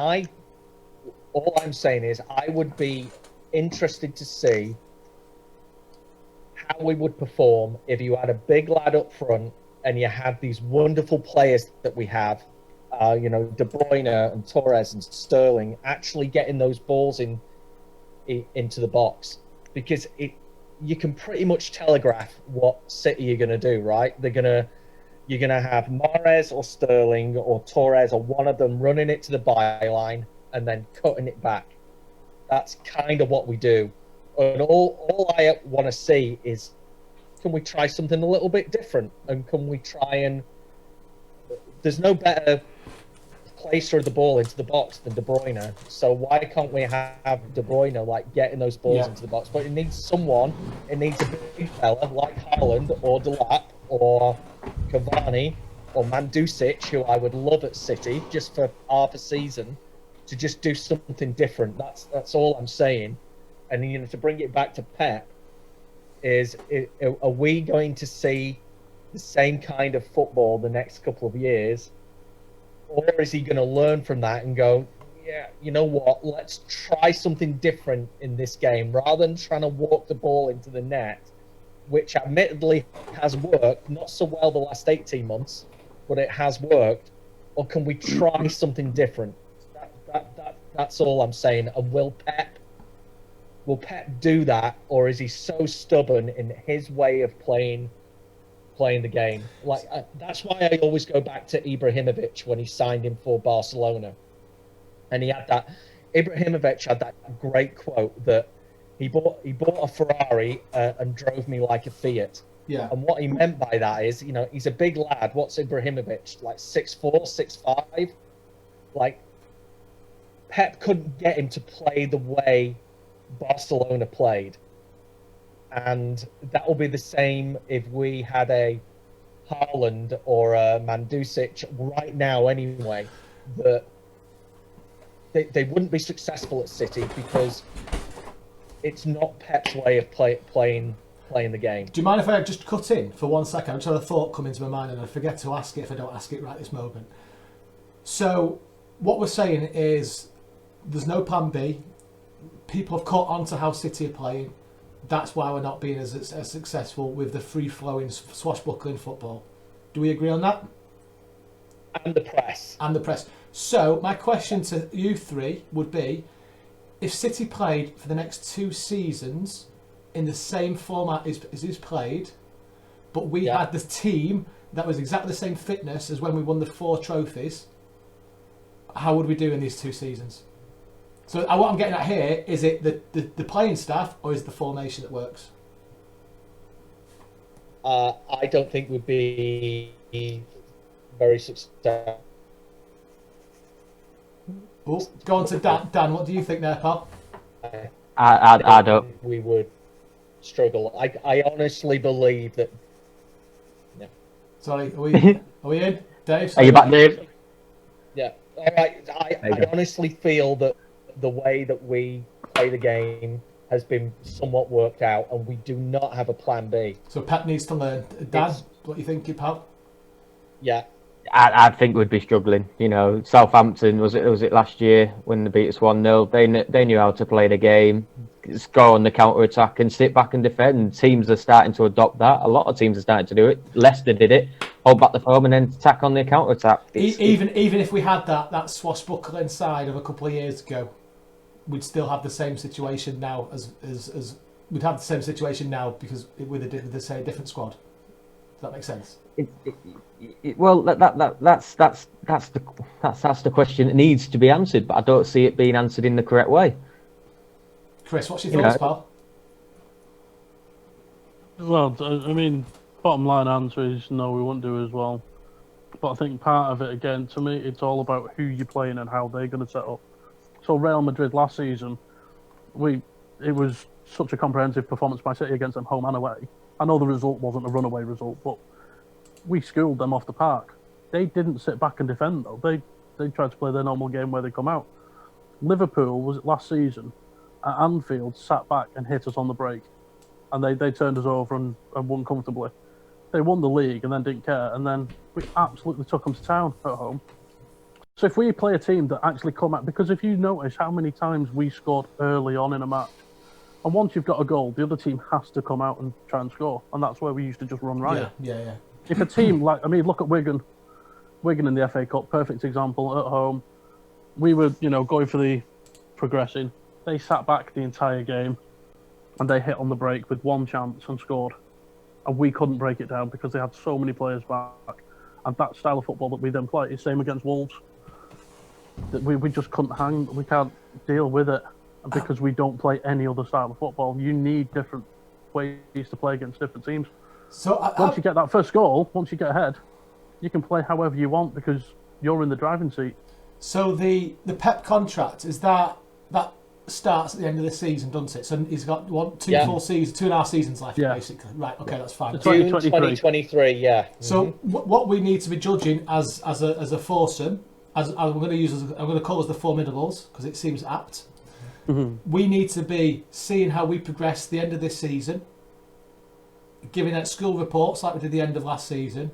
all I'm saying is I would be interested to see how we would perform if you had a big lad up front and you had these wonderful players that we have, you know, De Bruyne and Torres and Sterling, actually getting those balls into the box, because you can pretty much telegraph what City are going to do, right? You're going to have Mahrez or Sterling or Torres or one of them running it to the byline and then cutting it back. That's kind of what we do. And all I want to see is, can we try something a little bit different? And can we try and... There's no better placer of the ball into the box than De Bruyne. So why can't we have De Bruyne like getting those balls into the box? But it needs a big fella like Haaland or Delap or Cavani or Mandzukic, who I would love at City just for half a season, to just do something different. That's all I'm saying. And you know, to bring it back to Pep, are we going to see the same kind of football the next couple of years? Or is he going to learn from that and go, yeah, you know what, let's try something different in this game, rather than trying to walk the ball into the net, which admittedly has worked, not so well the last 18 months, but it has worked. Or can we try something different? That's all I'm saying. And will Pep do that, or is he so stubborn in his way of playing the game? Like that's why I always go back to Ibrahimovic when he signed him for Barcelona, and Ibrahimovic had that great quote that he bought a Ferrari and drove me like a Fiat. Yeah. And what he meant by that is, you know, he's a big lad. What's Ibrahimovic, like 6'4", 6'5"? Like Pep couldn't get him to play the way Barcelona played. And that will be the same if we had a Haaland or a Mandzukic right now anyway, that they wouldn't be successful at City because it's not Pep's way of playing the game. Do you mind if I just cut in for 1 second? I just had a thought come into my mind and I forget to ask it if I don't ask it right this moment. So what we're saying is there's no plan B. People have caught on to how City are playing. That's why we're not being as successful with the free-flowing, swashbuckling football. Do we agree on that? And the press. So my question to you three would be, if City played for the next 2 seasons in the same format as is played, but we had the team that was exactly the same fitness as when we won the 4 trophies, how would we do in these 2 seasons? So what I'm getting at here, is it the playing staff or is it the formation that works? I don't think we'd be very successful. Oh, go on to Dan. Dan, what do you think there, pal? I don't. We would struggle. I honestly believe that. Yeah. Sorry, are we in? Dave? Are you back, Dave? Yeah. All right. I honestly feel that the way that we play the game has been somewhat worked out, and we do not have a plan B. So Pep needs to learn. Dan, what do you think, pal? Yeah. I think we'd be struggling. You know, Southampton was it last year when they beat us 1-0. They knew how to play the game, score on the counter attack, and sit back and defend. Teams are starting to adopt that. A lot of teams are starting to do it. Leicester did it. Hold back the form and then attack on the counter attack. Even if we had that swashbuckling side of a couple of years ago, we'd still have the same situation now as we'd have the same situation now because with a different squad. Does that make sense? Well, that's the question that needs to be answered, but I don't see it being answered in the correct way. Chris, what's your thoughts, pal? Well, I mean, bottom line answer is no, we wouldn't do as well. But I think part of it, again, to me, it's all about who you're playing and how they're going to set up. So Real Madrid last season, it was such a comprehensive performance by City against them home and away. I know the result wasn't a runaway result, but we schooled them off the park. They didn't sit back and defend, though. They tried to play their normal game where they come out. Liverpool, was it last season, at Anfield, sat back and hit us on the break. And they turned us over and won comfortably. They won the league and then didn't care. And then we absolutely took them to town at home. So if we play a team that actually come out... Because if you notice how many times we scored early on in a match, and once you've got a goal, the other team has to come out and try and score. And that's where we used to just run riot. Yeah. If a team like... I mean, look at Wigan. Wigan in the FA Cup, perfect example, at home. We were, going for the progressing. They sat back the entire game. And they hit on the break with one chance and scored. And we couldn't break it down because they had so many players back. And that style of football that we then play is same against Wolves. That we just couldn't hang. We can't deal with it because we don't play any other style of football. You need different ways to play against different teams. So once you get that first goal, once you get ahead, you can play however you want because you're in the driving seat. So the Pep contract, is that starts at the end of the season, doesn't it? So he's got full seasons, 2.5 seasons left, basically. Right, okay, that's fine. June 2023, yeah. So what we need to be judging as a foursome, as I'm going to call us the Formidables because it seems apt. Mm-hmm. We need to be seeing how we progress the end of this season, giving out school reports like we did the end of last season,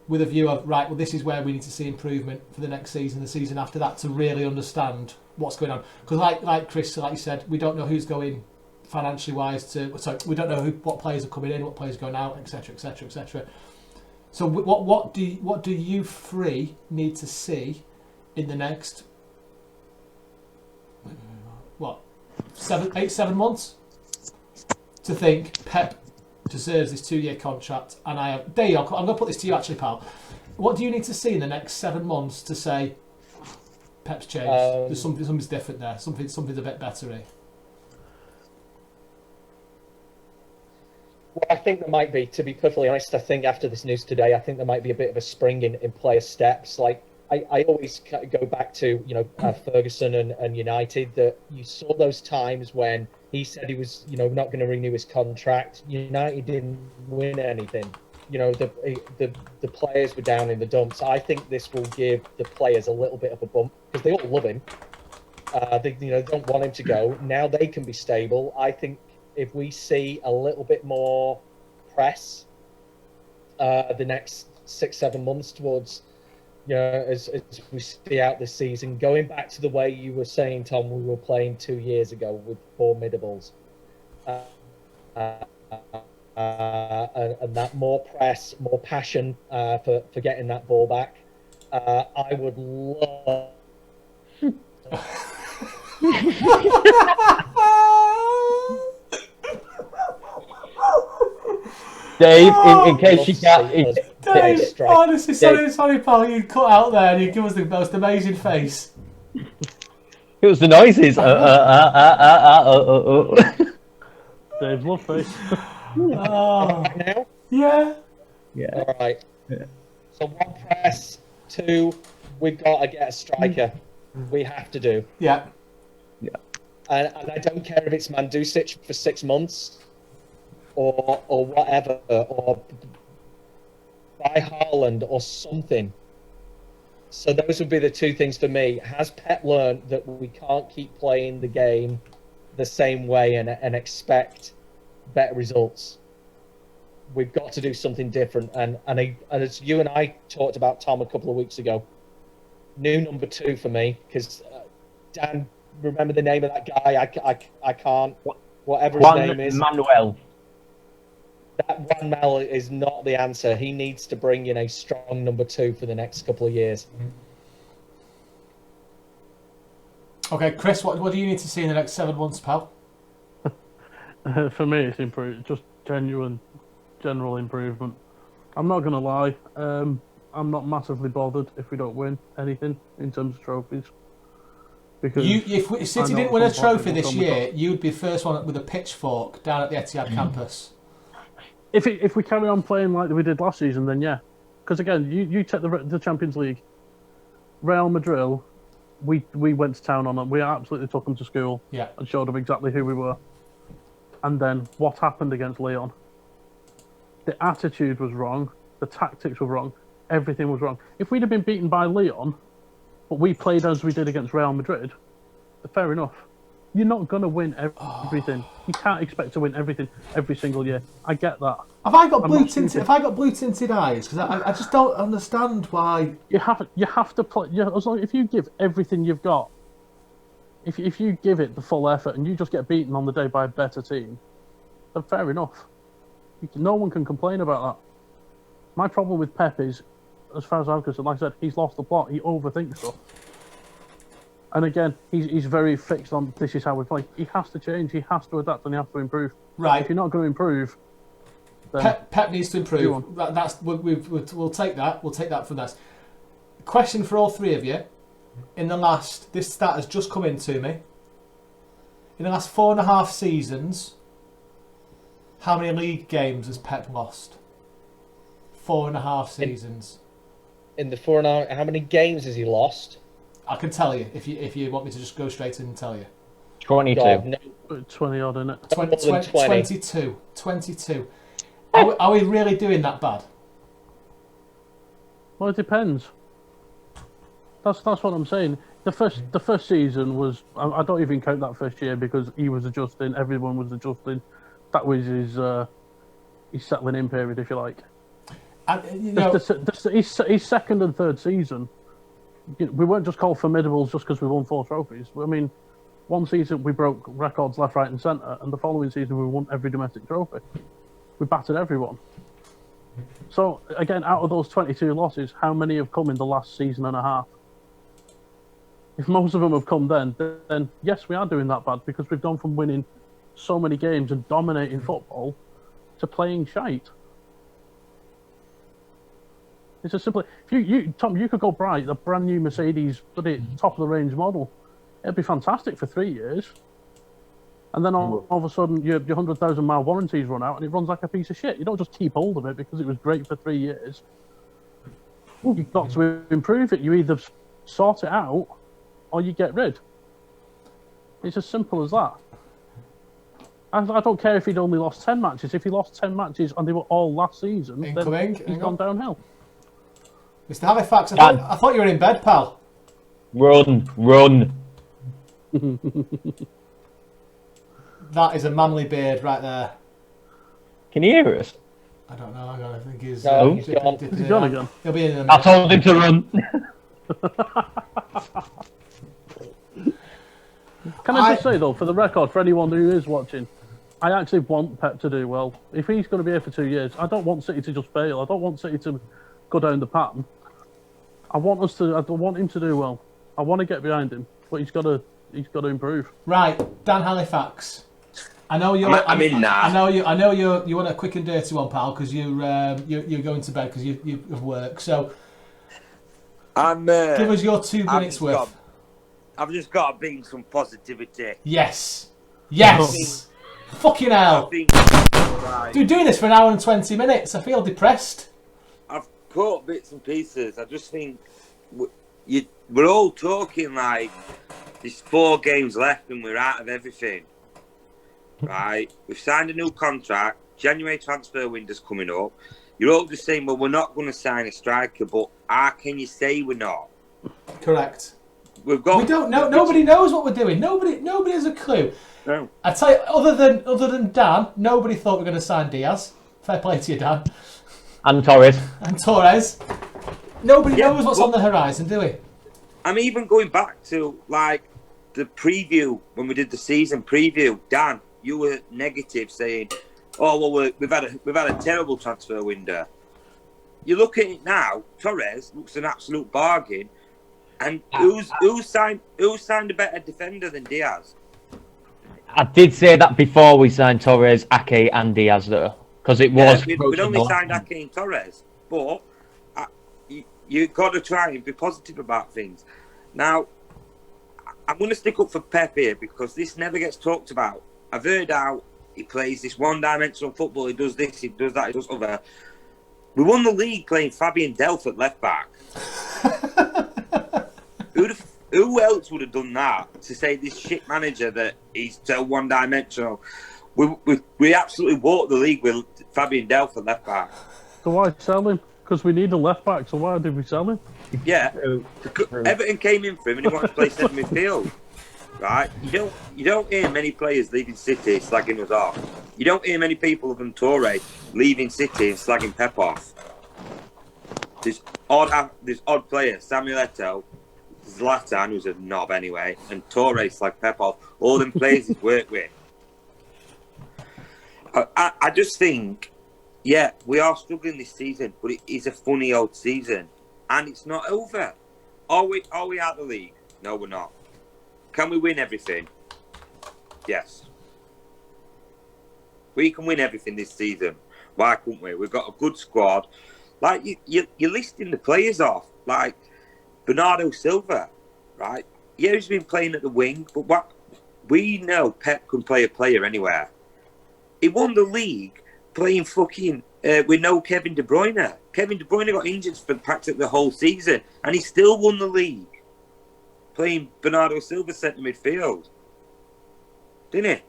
with a view of this is where we need to see improvement for the next season, the season after that, to really understand what's going on. Because like Chris, like you said, we don't know who's going financially wise we don't know what players are coming in, what players are going out, etc, etc, etc. So what do you three need to see in the next 7 months to think Pep deserves this 2-year contract? And I'm going to put this to you actually, pal. What do you need to see in the next 7 months to say Pep's changed? There's something's different there. Something's a bit better here. Well, I think there might be, to be perfectly honest. I think after this news today, I think there might be a bit of a spring in player steps. Like I always go back to Ferguson and United, that you saw those times when he said he was not going to renew his contract. United didn't win anything. The players were down in the dumps. I think this will give the players a little bit of a bump because they all love him. They don't want him to go. Now they can be stable. I think if we see a little bit more press the next 6-7 months towards as we see out this season, going back to the way you were saying, Tom, we were playing 2 years ago with Formidables. And that more press, more passion for getting that ball back. I would love. Dave, in case you can't. Dave, honestly, sorry, pal, you cut out there and you give us the most amazing face. It was the noises. Dave's love face. Oh. Now? Yeah. All right. Yeah. So 1 press, 2, we've got to get a striker. We have to do. Yeah. And I don't care if it's Mandzukic for 6 months or whatever, or buy Haaland or something. So those would be the 2 things for me. Has Pep learned that we can't keep playing the game the same way and expect better results? We've got to do something different. And as you and I talked about, Tom, a couple of weeks ago, new number 2 for me, because Dan, remember the name of that guy? I can't. Whatever his name is. Manuel. That Juan Mel is not the answer. He needs to bring in a strong number 2 for the next couple of years. Okay, Chris, what do you need to see in the next 7 months, pal? For me, it's just genuine, general improvement. I'm not going to lie. I'm not massively bothered if we don't win anything in terms of trophies. Because if City didn't win a trophy this year, you'd be the first one with a pitchfork down at the Etihad campus. If we carry on playing like we did last season, then yeah. Because again, you take the Champions League. Real Madrid, we went to town on them. We absolutely took them to school and showed them exactly who we were. And then what happened against Leon? The attitude was wrong. The tactics were wrong. Everything was wrong. If we'd have been beaten by Leon, but we played as we did against Real Madrid, fair enough. You're not going to win everything. You can't expect to win everything every single year. I get that. Have I got blue tinted eyes? Because I just don't understand why. You have to play. As long if you give everything you've got, if you give it the full effort and you just get beaten on the day by a better team, then fair enough. No one can complain about that. My problem with Pep is, as far as I'm concerned, like I said, he's lost the plot. He overthinks stuff. And again, he's very fixed on this is how we play. He has to change. He has to adapt and he has to improve. Right. If you're not going to improve, then Pep needs to improve. We'll take that. We'll take that from that. Question for all three of you. This stat has just come into me. In the last 4.5 seasons, how many league games has Pep lost? 4.5 seasons. In the 4.5, how many games has he lost? I can tell you if you want me to just go straight in and tell you. 22. God, no. 20 odd, isn't it? 22. 22. Are we really doing that bad? Well, it depends. That's what I'm saying. The first season was. I don't even count that first year because he was adjusting. Everyone was adjusting. That was his settling in period, if you like. His second and third season, we weren't just called formidables just because we won 4 trophies. I mean, one season we broke records left, right, and centre, and the following season we won every domestic trophy. We battered everyone. So again, out of those 22 losses, how many have come in the last season and a half? If most of them have come then yes, we are doing that bad because we've gone from winning so many games and dominating football to playing shite. It's as simple. If Tom, you could go buy a brand new Mercedes, top of the range model. It'd be fantastic for 3 years, and then all of a sudden your 100,000 mile warranties run out and it runs like a piece of shit. You don't just keep hold of it because it was great for 3 years. You've got to improve it. You either sort it out or you get rid. It's as simple as that. I don't care if he'd only lost 10 matches. If he lost 10 matches and they were all last season, then he's gone downhill. Mr. Halifax, I thought you were in bed, pal. Run. That is a manly beard right there. Can you hear us? I don't know. I think he's No, he's gone. He's gone again. He'll be in a minute. I told him to run. Can I just say though, for the record, for anyone who is watching, I actually want Pep to do well. If he's going to be here for 2 years, I don't want City to just fail. I don't want City to go down the pattern. I want him to do well. I want to get behind him, but he's got to improve. Right, Dan Halifax. I know you're. I'm in now. I know you want a quick and dirty one, pal, because you're going to bed because you have work. So, give us your 2 minutes worth. I've just got to bring some positivity. Yes. Fucking hell. Dude, doing this for an hour and 20 minutes. I feel depressed. I've caught bits and pieces. I just think we're all talking like there's 4 games left and we're out of everything. Right? We've signed a new contract. January transfer window's coming up. You're all just saying, well, we're not going to sign a striker, but how can you say we're not? Correct. We don't know. Nobody knows what we're doing. Nobody has a clue. No. I tell you, other than Dan, nobody thought we were going to sign Diaz. Fair play to you, Dan. And Torres. Nobody knows what's on the horizon, do we? I'm even going back to like the preview when we did the season preview. Dan, you were negative, saying, "Oh well, we've had a terrible transfer window." You look at it now. Torres looks an absolute bargain. And who signed a better defender than Diaz? I did say that before we signed Torres, Ake, and Diaz, though. because it was. We'd only signed Hakeem Torres, but you've got to try and be positive about things. Now, I'm going to stick up for Pep here because this never gets talked about. I've heard how he plays this one-dimensional football. He does this, he does that, he does other. We won the league playing Fabian Delph at left back. Who else would have done that to say this shit manager that he's so one-dimensional? We absolutely walked the league with Fabian Delph at left back. So why sell him? Because we need a left back, so why did we sell him? Yeah, Everton came in for him and he wanted to play centre midfield. Right? You don't hear many players leaving City slagging us off. You don't hear many people other than Torre leaving City and slagging Pep off. There's odd players. Samuel Eto'o, Zlatan, who's a knob anyway, and Torre slag Pep off. All them players he's worked with. I just think, yeah, we are struggling this season, but it is a funny old season. And it's not over. Are we out of the league? No, we're not. Can we win everything? Yes. We can win everything this season. Why couldn't we? We've got a good squad. Like, you're listing the players off. Like, Bernardo Silva, right? Yeah, he's been playing at the wing, but what we know Pep can play a player anywhere. He won the league playing fucking with no Kevin De Bruyne. Kevin De Bruyne got injured for practically the whole season, and he still won the league playing Bernardo Silva centre midfield. Didn't he?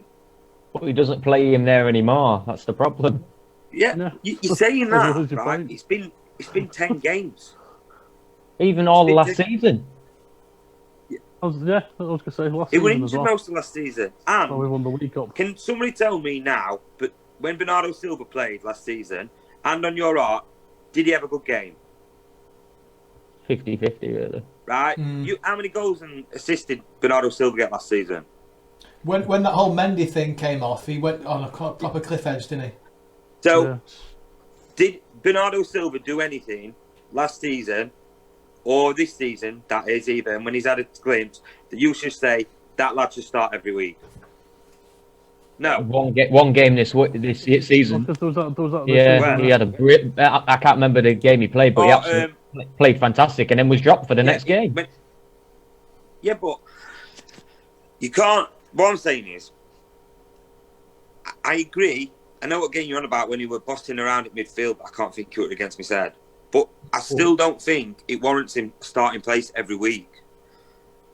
But he doesn't play him there anymore. That's the problem. Yeah, you're saying that, right? It's been 10 games. Even all last season. I was going to say last He season was as injured well. most of last season. And we won the League Cup. Can somebody tell me now, but when Bernardo Silva played last season, and on your art, did he have a good game? 50-50, really. Right? How many goals and assists did Bernardo Silva get last season? When that whole Mendy thing came off, he went on a proper cliff edge, didn't he? So, did Bernardo Silva do anything last season, or this season, that is, even when he's had a glimpse, that you should say, that lad should start every week? No. One game this season. There was that Yeah, he had a I can't remember the game he played, but he absolutely played fantastic and then was dropped for the next game. Yeah, but you can't... What I'm saying is, I agree. I know what game you're on about when you were bossing around at midfield, but I can't think you were against me said. But I still don't think it warrants him starting place every week.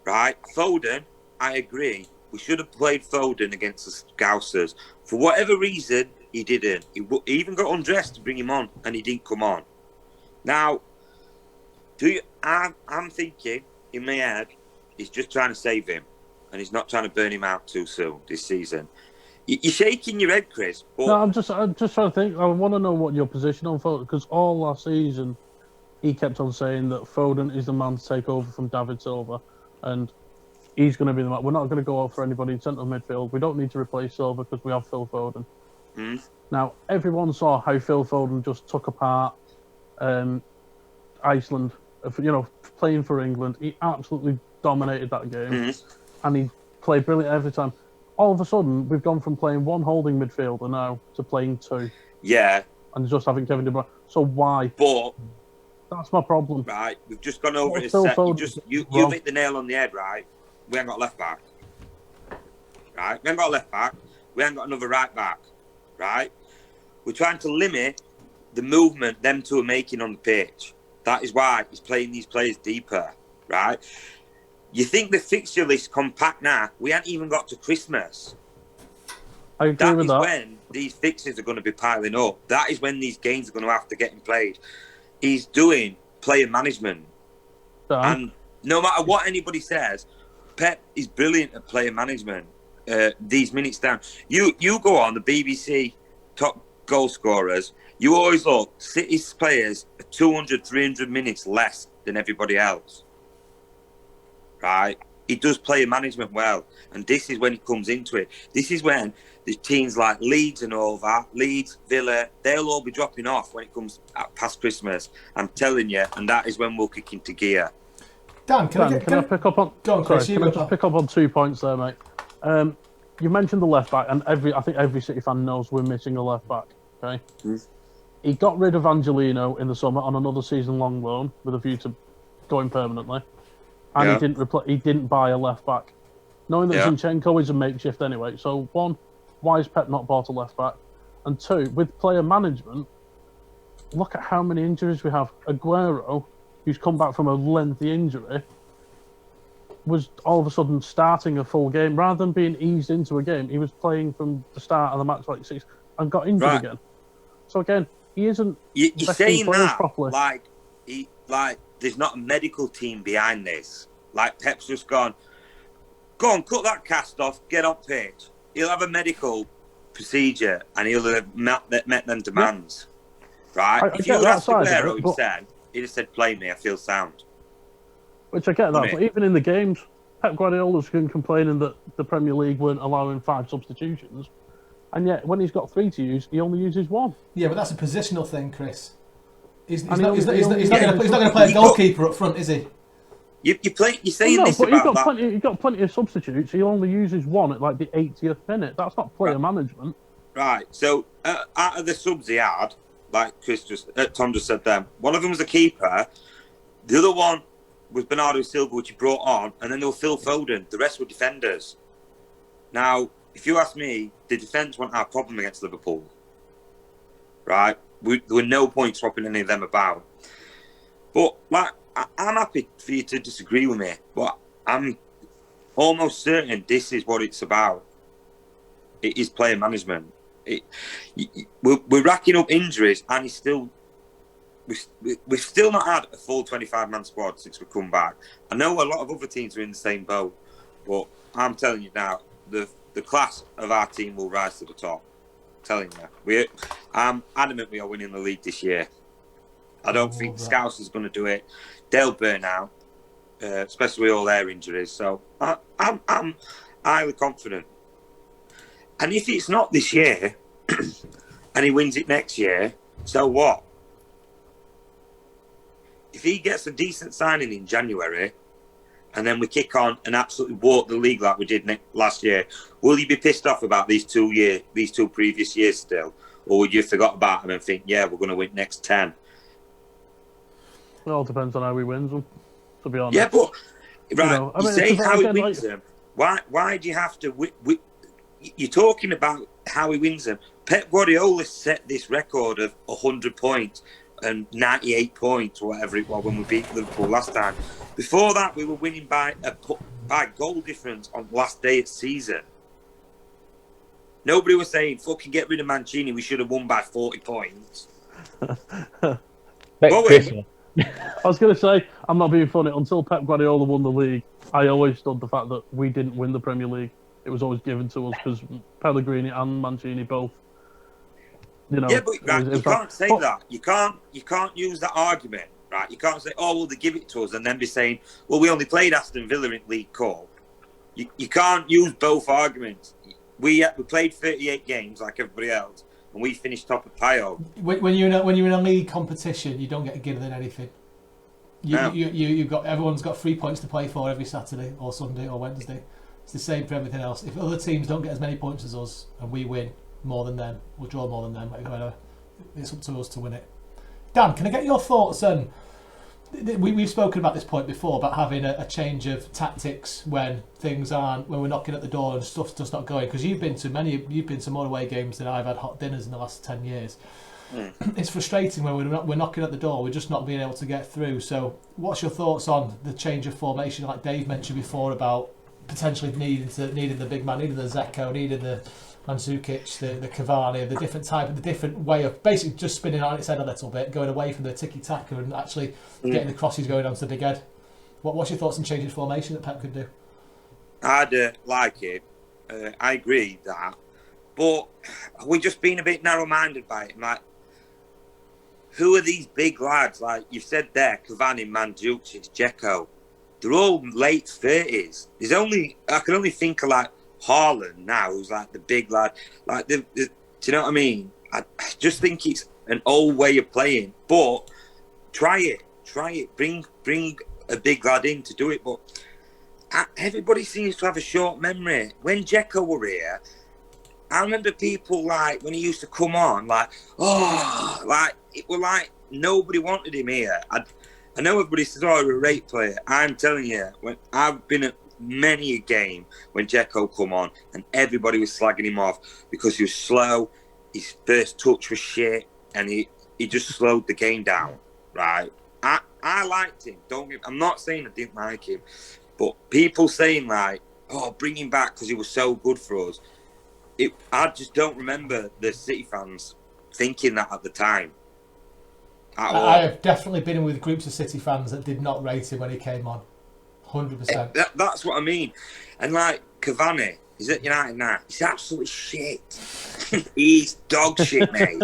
Right? Foden, I agree. We should have played Foden against the Scousers. For whatever reason, he didn't. He even got undressed to bring him on, and he didn't come on. Now, I'm thinking, in my head, he's just trying to save him, and he's not trying to burn him out too soon this season. You're shaking your head, Chris. But... No, I'm just trying to think. I want to know what your position on Foden, because all last season he kept on saying that Foden is the man to take over from David Silva, and he's going to be the man. We're not going to go out for anybody in central midfield. We don't need to replace Silva because we have Phil Foden. Now, everyone saw how Phil Foden just took apart Iceland, playing for England. He absolutely dominated that game, and he played brilliant every time. All of a sudden, we've gone from playing one holding midfielder now to playing two. Yeah. And just having Kevin De Bruyne. So why? But... That's my problem. Right, we've just gone over it a set. You hit the nail on the head, right? We ain't got left back. Right? We ain't got left back. We ain't got another right back. Right? We're trying to limit the movement them two are making on the pitch. That is why he's playing these players deeper. Right? You think the fixture list compact now? We haven't even got to Christmas. I agree with that. That is when these fixtures are going to be piling up. That is when these games are going to have to get played. He's doing player management. And no matter what anybody says, Pep is brilliant at player management. These minutes down. You go on the BBC top goal scorers, you always look, City's players are 200, 300 minutes less than everybody else. Right? He does player management well. And this is when he comes into it. This is when the teams like Leeds and all that, Leeds, Villa, they'll all be dropping off when it comes past Christmas. I'm telling you, and that is when we'll kick into gear. Dan, can I pick up on? Go on, Chris. Sorry, can I just pick up on 2 points there, mate? You mentioned the left back, and I think every City fan knows we're missing a left back. Okay. Mm. He got rid of Angelino in the summer on another season-long loan with a view to going permanently, and Yeah. he didn't buy a left back, knowing that Yeah. Zinchenko is a makeshift anyway. So one, why has Pep not bought a left back? And two, with player management, look at how many injuries we have. Aguero, who's come back from a lengthy injury, was all of a sudden starting a full game rather than being eased into a game. He was playing from the start of the match like 6 and got injured Right. again. So again, he isn't You're vetting saying players that properly. like there's not a medical team behind this. Like Pep's just gone, go on, cut that cast off, get on pitch. He'll have a medical procedure and he'll have met them demands. Right? I If get you would that ask side of Aguero it, but- instead, he'd have said, play me, I feel sound. Which I get that, Wouldn't but even in the games, Pep Guardiola's been complaining that the Premier League weren't allowing 5 substitutions, and yet when he's got 3 to use, he only uses 1. Yeah, but that's a positional thing, Chris. He's And not he going only- to play a goalkeeper up front, is he? You're saying No, this but about that. he's got plenty of substitutes. He only uses 1 at like the 80th minute. That's not player management. Right, so out of the subs he had, like Tom just said them, one of them was a keeper, the other one was Bernardo Silva, which he brought on, and then there was Phil Foden. The rest were defenders. Now, if you ask me, the defence wasn't our problem against Liverpool. Right? There were no point swapping any of them about. But, like, I'm happy for you to disagree with me, but I'm almost certain this is what it's about. It is player management. We're racking up injuries, and we've still not had a full 25-man squad since we come back. I know a lot of other teams are in the same boat, but I'm telling you now, the class of our team will rise to the top. I'm telling you, I'm adamant we are winning the league this year. I don't think Scouse is going to do it. They'll burn out, especially with all their injuries. So I'm highly confident. And if it's not this year, and he wins it next year, so what? If he gets a decent signing in January, and then we kick on and absolutely walk the league like we did last year, will you be pissed off about these 2 previous years still? Or would you forgot about them and think, yeah, we're going to win next 10? It all depends on how he wins them, to be honest. Yeah, but You say how he wins them. Why do you have to... You're talking about how he wins them. Pep Guardiola set this record of 100 points and 98 points, or whatever it was, when we beat Liverpool last time. Before that, we were winning by goal difference on the last day of the season. Nobody was saying, fucking get rid of Mancini, we should have won by 40 points. I was going to say, I'm not being funny, until Pep Guardiola won the league, I always stood the fact that we didn't win the Premier League. It was always given to us because Pellegrini and Mancini both. Yeah, but you can't say that. You can't use that argument, right? You can't say, oh, well, they give it to us, and then be saying, well, we only played Aston Villa in League Cup. You can't use both arguments. We played 38 games like everybody else, and we finished top of pile. When you're in a league competition, you don't get given anything. You've got everyone's got 3 points to play for every Saturday or Sunday or Wednesday. It's the same for everything else. If other teams don't get as many points as us and we win more than them, we'll draw more than them, whatever, it's up to us to win it. Dan, can I get your thoughts on... We've spoken about this point before, about having a change of tactics when we're knocking at the door and stuff's just not going. Because you've been to more away games than I've had hot dinners in the last 10 years. It's frustrating when we're knocking at the door, we're just not being able to get through. So what's your thoughts on the change of formation, like Dave mentioned before, about potentially needing the big man, needing the Zeko, needing the Mandzukic, the Cavani, the different way of basically just spinning on its head a little bit, going away from the tiki-taka and actually getting the crosses going onto the big head. What's your thoughts on changing formation that Pep could do? I'd like it. I agree with that. But we've just been a bit narrow-minded by it. Like, who are these big lads? Like you've said there, Cavani, Mandzukic, Dzeko. They're all late 30s. I can only think of like Haaland now, who's like the big lad. Like, do you know what I mean? I just think it's an old way of playing. But try it. Bring a big lad in to do it. But everybody seems to have a short memory. When Dzeko were here, I remember people like when he used to come on, like, oh, like it was like nobody wanted him here. I know everybody says, "Oh, you're a rate player." I'm telling you, when I've been at many a game when Dzeko come on, and everybody was slagging him off because he was slow, his first touch was shit, and he just slowed the game down. Right? I liked him. I'm not saying I didn't like him, but people saying like, "Oh, bring him back because he was so good for us." I just don't remember the City fans thinking that at the time. I have definitely been in with groups of City fans that did not rate him when he came on. 100%. That's what I mean. And like Cavani, he's at United now. He's absolutely shit. He's dog shit, mate.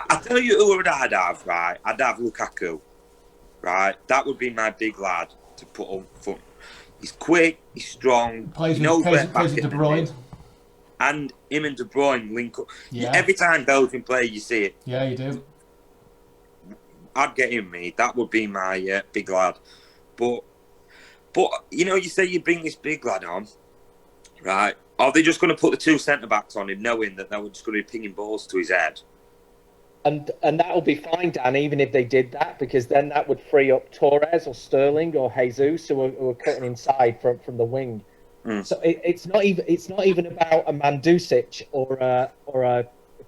I tell you who I'd have, right? I'd have Lukaku, right? That would be my big lad to put on front. He's quick, he's strong. Plays with De Bruyne. And him and De Bruyne link up. Yeah. Every time Belgium play, you see it. Yeah, you do. I'd get him, mate. That would be my big lad. But you know, you say you bring this big lad on, right? Are they just going to put the two centre-backs on him, knowing that they were just going to be pinging balls to his head? And that'll be fine, Dan, even if they did that, because then that would free up Torres or Sterling or Jesus, who are cutting inside from the wing. Mm. So it's not even about a Mandzukic or a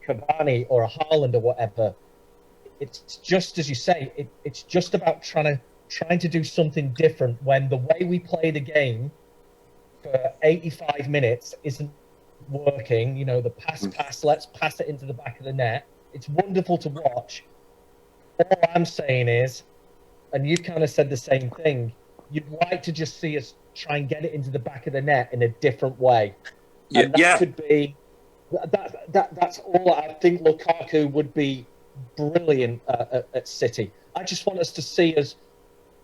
Cavani or a Haaland or whatever. It's just as you say. It's just about trying to do something different when the way we play the game for 85 minutes isn't working. You know, the pass, let's pass it into the back of the net. It's wonderful to watch. All I'm saying is, and you kind of said the same thing, you'd like to just see us try and get it into the back of the net in a different way. And that could be that's all. I think Lukaku would be brilliant at City. I just want us to see us,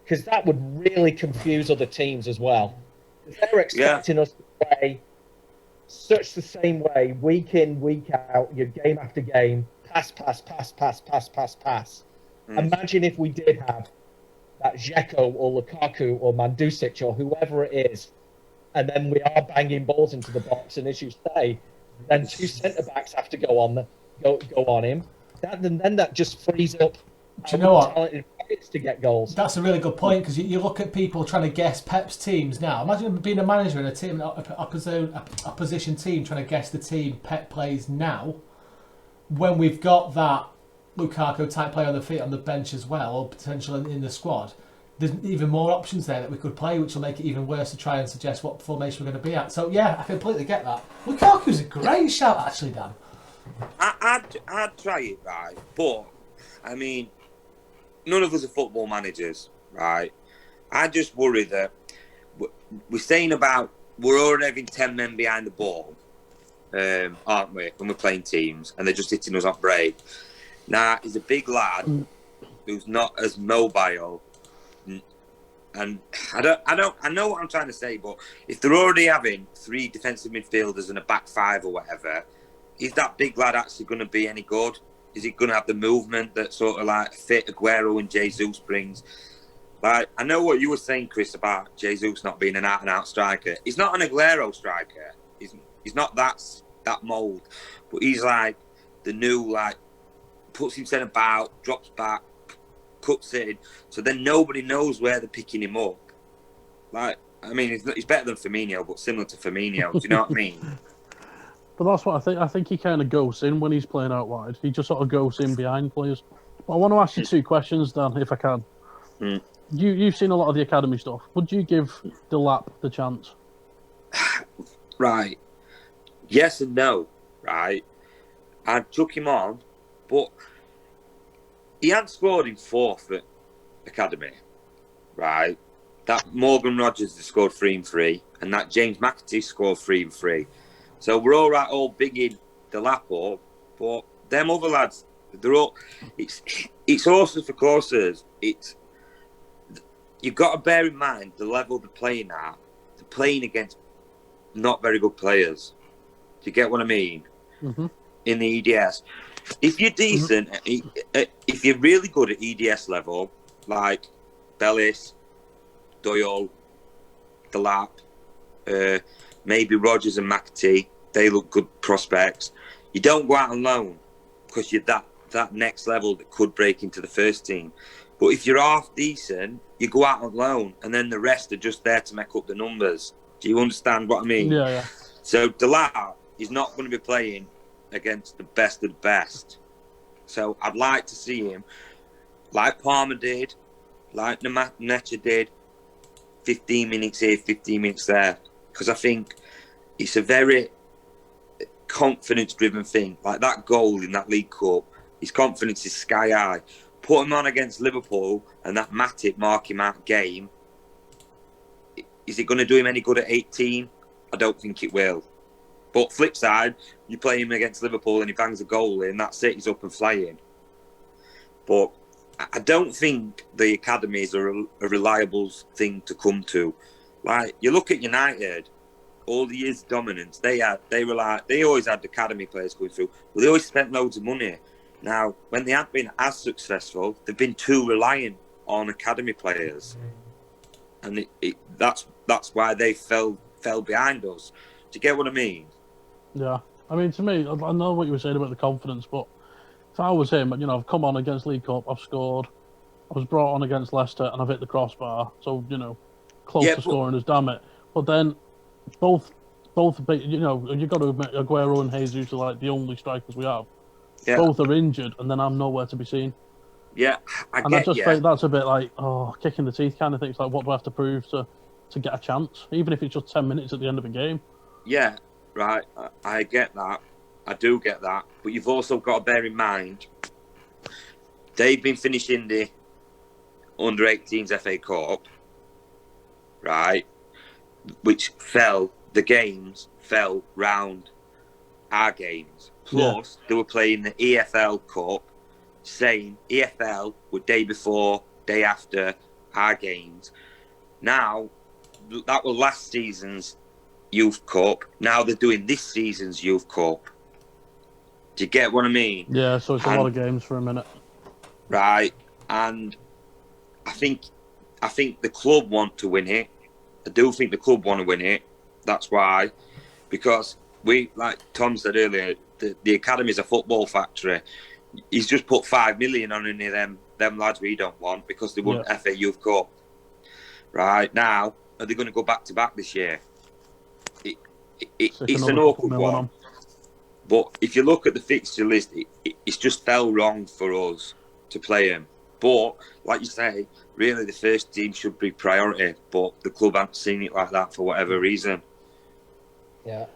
because that would really confuse other teams as well. They're expecting us to play such the same way, week in, week out, your game after game, pass. Imagine if we did have that Dzeko or Lukaku or Mandzukic or whoever it is, and then we are banging balls into the box, and as you say, then two centre-backs have to go on him. Then that just frees up. Do you know what? Talented players to get goals. That's a really good point, because you look at people trying to guess Pep's teams now. Imagine being a manager in a team, opposition team, trying to guess the team Pep plays now, when we've got that Lukaku type player on the feet on the bench as well, or potential in the squad. There's even more options there that we could play, which will make it even worse to try and suggest what formation we're going to be at. So yeah, I completely get that. Lukaku's a great shout, actually, Dan. I'd try it, right? But I mean, none of us are football managers, right? I just worry that we're saying about we're already having 10 men behind the ball, aren't we? When we're playing teams, and they're just hitting us off break. Now he's a big lad who's not as mobile, and I know what I'm trying to say. But if they're already having 3 defensive midfielders and a back 5 or whatever, is that big lad actually going to be any good? Is he going to have the movement that sort of like fit Aguero and Jesus brings? Like, I know what you were saying, Chris, about Jesus not being an out-and-out striker. He's not an Aguero striker. He's not that mould. But he's like the new, like, puts himself about, drops back, cuts in. So then nobody knows where they're picking him up. Like, I mean, he's better than Firmino, but similar to Firmino. Do you know what I mean? But that's what I think. I think he kind of goes in when he's playing out wide. He just sort of goes in behind players. But I want to ask you 2 questions, Dan, if I can. Mm. You've seen a lot of the academy stuff. Would you give Delap the chance? Right. Yes and no. Right. I took him on, but he hadn't scored in 4th at academy. Right. That Morgan Rogers has scored 3 and 3, and that James McAtee scored 3 and 3. So we're all right, all big in the lap up, but them other lads, they're all. It's horses for courses. You've got to bear in mind the level they're playing at. They're playing against not very good players. Do you get what I mean? Mm-hmm. In the EDS, if you're decent, if you're really good at EDS level, like Bellis, Doyle, Delap, maybe Rogers and McAtee, they look good prospects. You don't go out on loan because you're that next level that could break into the first team. But if you're half decent, you go out on loan, and then the rest are just there to make up the numbers. Do you understand what I mean? Yeah. So Delat is not going to be playing against the best of the best. So I'd like to see him, like Palmer did, like Necha did, 15 minutes here, 15 minutes there. Because I think it's a very confidence-driven thing. Like that goal in that League Cup, his confidence is sky high. Put him on against Liverpool and that Matip mark him out game. Is it going to do him any good at 18? I don't think it will. But flip side, you play him against Liverpool and he bangs a goal in, that's it, he's up and flying. But I don't think the academies are a reliable thing to come to. Like, you look at United, all the years of dominance, they always had academy players going through, but they always spent loads of money. Now, when they haven't been as successful, they've been too reliant on academy players, and that's why they fell behind us. Do you get what I mean? Yeah. I mean, to me, I know what you were saying about the confidence, but if I was him, I've come on against League Cup, I've scored, I was brought on against Leicester, and I've hit the crossbar, so close to scoring as damn it. But then both, you've got to admit, Aguero and Jesus are like the only strikers we have. Yeah. Both are injured, and then I'm nowhere to be seen. Yeah, I just think that's a bit like, kicking the teeth kind of thing. It's like, what do I have to prove to get a chance? Even if it's just 10 minutes at the end of a game. Yeah, right. I get that. I do get that. But you've also got to bear in mind, they've been finishing the under-18s FA Cup, right? Which the games fell round our games. Plus, they were playing the EFL Cup, saying EFL were day before, day after our games. Now, that was last season's Youth Cup. Now they're doing this season's Youth Cup. Do you get what I mean? Yeah, so it's a lot of games for a minute. Right, and I think the club want to win it. I do think the club want to win it. That's why. Because we, like Tom said earlier, the academy's a football factory. He's just put 5 million on any of them lads we don't want because they won FA Youth Cup. Right, now, are they going to go back-to-back this year? It's an awkward one. But if you look at the fixture list, it's just fell wrong for us to play him. But, like you say, really the first team should be priority. But the club haven't seen it like that for whatever reason. Yeah.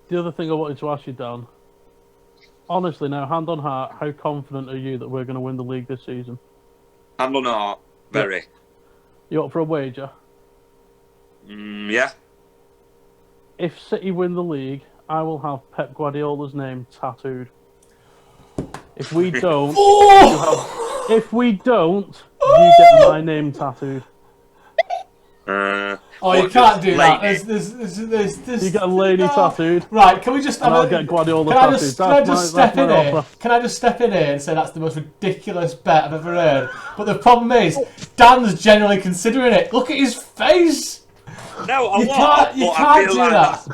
The other thing I wanted to ask you, Dan, honestly now, hand on heart, how confident are you that we're going to win the league this season? Hand on heart, very. You up for a wager? Yeah. If City win the league, I will have Pep Guardiola's name tattooed. If we don't, you get my name tattooed. You can't do that. There's, you get a lady tattooed. Right, can we just... I'll get Guardiola tattooed. Can I just step in here? Can I just step in here and say that's the most ridiculous bet I've ever heard? But the problem is, Dan's generally considering it. Look at his face! No, you can't do that.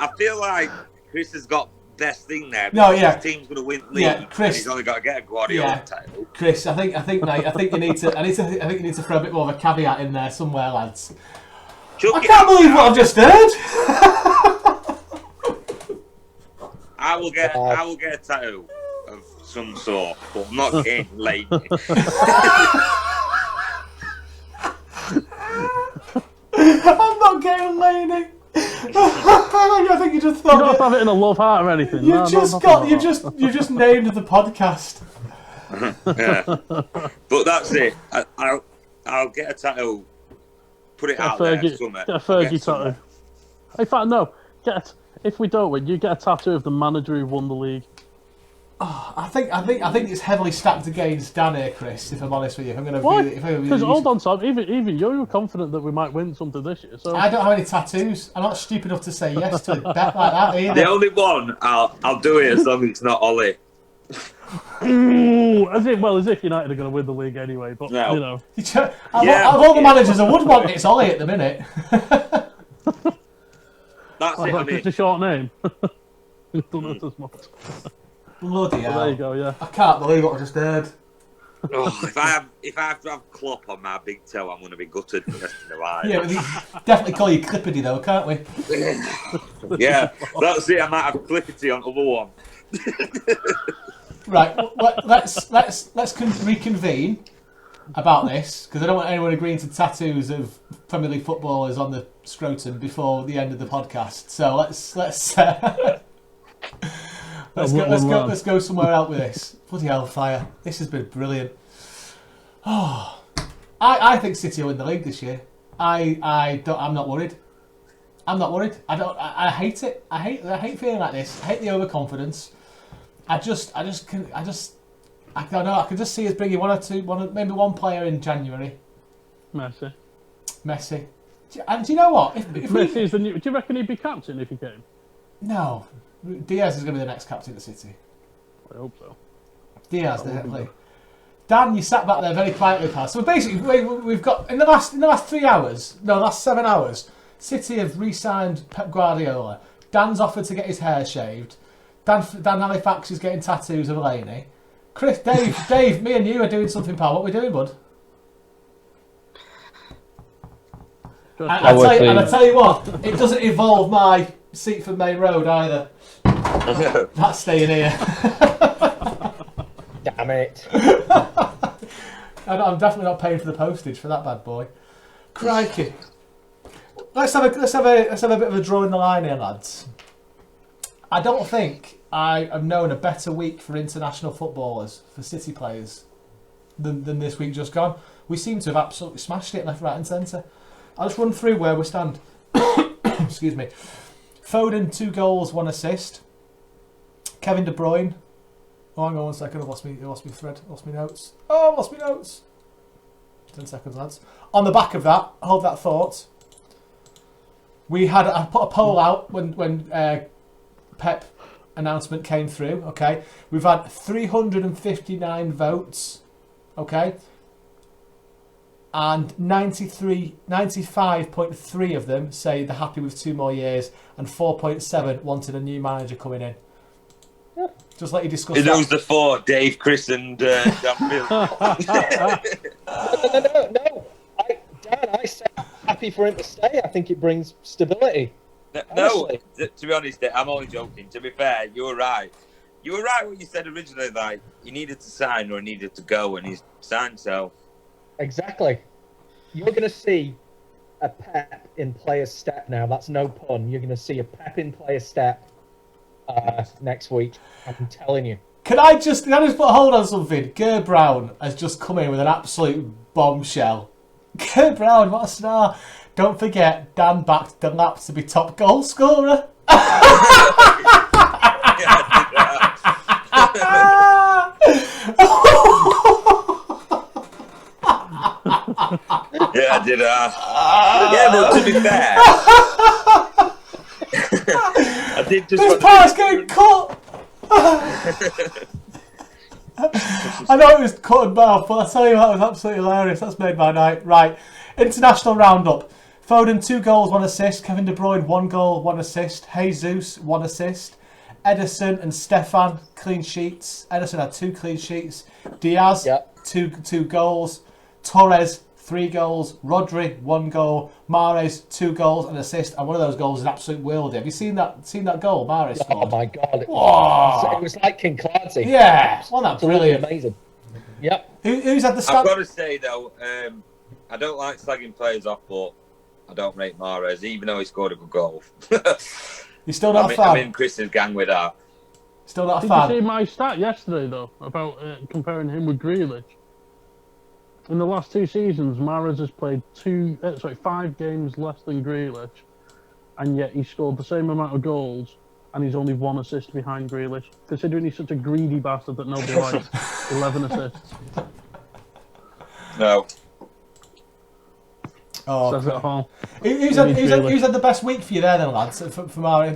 I feel like Chris has got best thing there. No, yeah. His team's going to win the league. Yeah, Chris. And he's only got to get a Guardiola title. Chris, I think you need to throw a bit more of a caveat in there somewhere, lads. I can't believe what I've just heard. I will get a tattoo of some sort, but I'm not getting late. I'm not getting lady. I think you just thought you don't have to have it in a love heart or anything. You just named the podcast. Yeah, but that's it. I'll get a tattoo. Put it out there. Get a Fergie tattoo. In fact, no. If we don't win, you get a tattoo of the manager who won the league. Oh, I think it's heavily stacked against Dan here, Chris. If I'm honest with you, if I'm going to. Because hold on, Tom. Even you were confident that we might win something this year. So I don't have any tattoos. I'm not stupid enough to say yes to a bet like that either. The only one I'll do it as long as it's not Ollie. Ooh, as if United are going to win the league anyway. But no. you know, of all the managers I would want, it's Ollie at the minute. That's it. Just a short name. He's done it as much. Bloody hell. There you go, yeah. I can't believe what I just heard. Oh, if I have to have Klopp on my big toe, I'm going to be gutted for the rest of my life. Yeah, but definitely call you Clippity though, can't we? Yeah, that's it. I might have Clippity on other one. Right, let's reconvene about this, because I don't want anyone agreeing to tattoos of Premier League footballers on the scrotum before the end of the podcast. So let's go somewhere else with this. Bloody hellfire! This has been brilliant. Oh, I think City will win the league this year. I'm not worried. I'm not worried. I hate it. I hate feeling like this. I hate the overconfidence. I don't know. I can just see us bringing maybe one player in January. Messi. And do you know what? If Messi is the new. Do you reckon he'd be captain if he came? No, Diaz is going to be the next captain of City. I hope so. Diaz, definitely. Dan, you sat back there very quietly, pal. So basically, we've got in the last 7 hours, City have re-signed Pep Guardiola. Dan's offered to get his hair shaved. Dan Halifax is getting tattoos of Laney. Chris, Dave, me and you are doing something, pal. What are we doing, bud? And I tell you what, it doesn't involve my seat for Main Road either. That's staying here. Damn it. I'm definitely not paying for the postage for that bad boy. Crikey. Let's have a bit of a draw in the line here, lads. I don't think I have known a better week for international footballers, for City players, than this week just gone. We seem to have absolutely smashed it left, right and centre. I'll just run through where we stand. Excuse me. Foden, 2 goals, 1 assist. Kevin De Bruyne. Oh, hang on 1 second. I've lost me thread. Lost me notes. Oh, I've lost me notes. 10 seconds, lads. On the back of that, hold that thought. I put a poll out when Pep announcement came through. Okay, we've had 359 votes. Okay, and 95.3 of them say they're happy with 2 more years, and 4.7 wanted a new manager coming in. Just let you discuss. It was the 4, Dave, Chris, and Dan Bill. No. I said happy for him to stay. I think it brings stability. No, to be honest, I'm only joking. To be fair, you were right. You were right when you said originally, like, he needed to sign or he needed to go, and he's signed, so... Exactly. You're going to see a Pep in player's step now. That's no pun. You're going to see a Pep in player's step next week. I'm telling you. Can I just put a hold on something? Ger Brown has just come in with an absolute bombshell. Ger Brown, what a star. Don't forget, Dan backed the lap to be top goal scorer. Yeah, I did. Yeah, but to be fair, I did just. This part's getting cut. I know it was cut and mouth, but I tell you what, it was absolutely hilarious. That's made my night. Right, international roundup. Foden, 2 goals, 1 assist. Kevin De Bruyne, 1 goal, 1 assist. Jesus, 1 assist. Ederson and Stefan, clean sheets. Ederson had 2 clean sheets. Diaz, two goals. Torres, 3 goals. Rodri, 1 goal. Mahrez, 2 goals, an assist. And one of those goals is an absolute worldie. Have you seen that goal Mahrez scored? Oh my God. It was like King Clancy. Yeah. Well, that's brilliant. Amazing. Yep. Who's had the I've got to say, though, I don't like slagging players off, but I don't rate Mahrez, even though he scored a good goal. You're still not a fan? I'm in Chris's gang with that. Still not a fan? Did you see my stat yesterday, though, about comparing him with Grealish? In the last 2 seasons, Mahrez has played 5 games less than Grealish, and yet he scored the same amount of goals, and he's only 1 assist behind Grealish. Considering he's such a greedy bastard that nobody likes, 11 assists. No. Oh, says it all. Who's had the best week for you there, then, lads? From our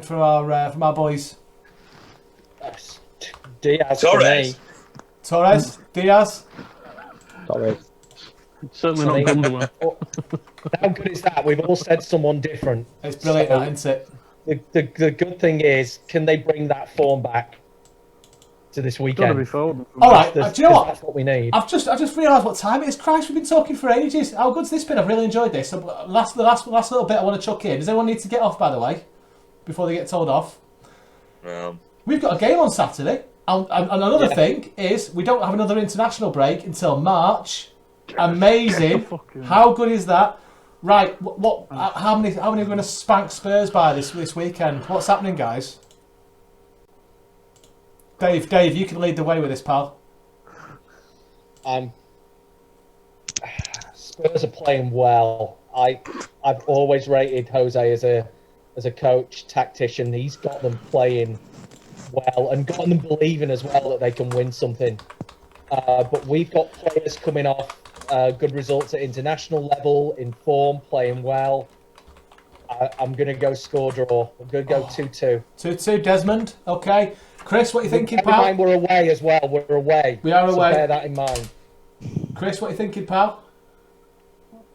boys. Diaz. Torres. Torres. Diaz. Torres. Certainly not Gundogan. How good is that? We've all said someone different. It's brilliant, isn't it? the good thing is, can they bring that form back to this It's got to be weekend? Foden. All right, do you know what? That's what we need. I've just realised what time it is. Christ, we've been talking for ages. How good's this been? I've really enjoyed this. So, the last little bit I want to chuck in. Does anyone need to get off, by the way, before they get told off? No. We've got a game on Saturday. And another thing is, we don't have another international break until March. Amazing. How good is that? Right, how many are we going to spank Spurs by this weekend? What's happening, guys? Dave, you can lead the way with this, pal. Spurs are playing well. I've always rated Jose as a coach, tactician. He's got them playing well and got them believing as well that they can win something. But we've got players coming off good results at international level, in form, playing well. I'm going to go score draw. I'm going to go 2-2. 2-2, Desmond. Okay. Chris, what are you thinking, Bear in pal? mind we're away as well. We're away. We are so away. bear that in mind. Chris, what are you thinking, pal?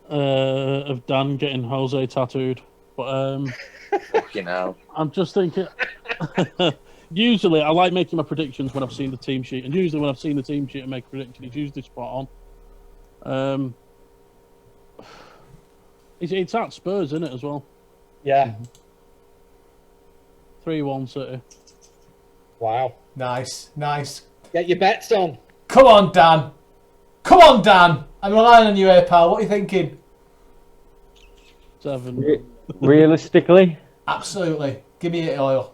Of Dan getting Jose tattooed. But Fucking hell. I'm just thinking... Usually, I like making my predictions when I've seen the team sheet. And usually when I've seen the team sheet and make a prediction, it's usually spot on. It's at Spurs, isn't it, as well? Yeah. 3-1 City. Wow. Nice. Get your bets on. Come on, Dan. I'm relying on you here, pal. What are you thinking? 7. Realistically, Absolutely. Give me it, oil.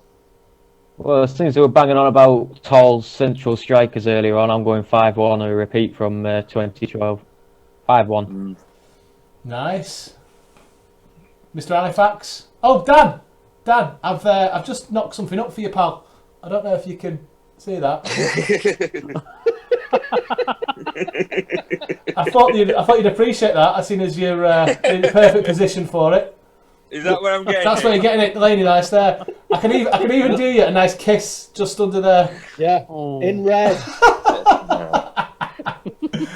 well, since they were banging on about tall central strikers earlier on, I'm going 5-1, a repeat from 2012. 5-1. Nice. Mr. Halifax. Oh, Dan, I've just knocked something up for you, pal. I don't know if you can see that. I thought you'd appreciate that, as soon as you're in the perfect position for it. Is that where I'm getting That's where you're getting it, Delaney. Nice there. I can even do you a nice kiss just under there. Yeah. Oh. In red.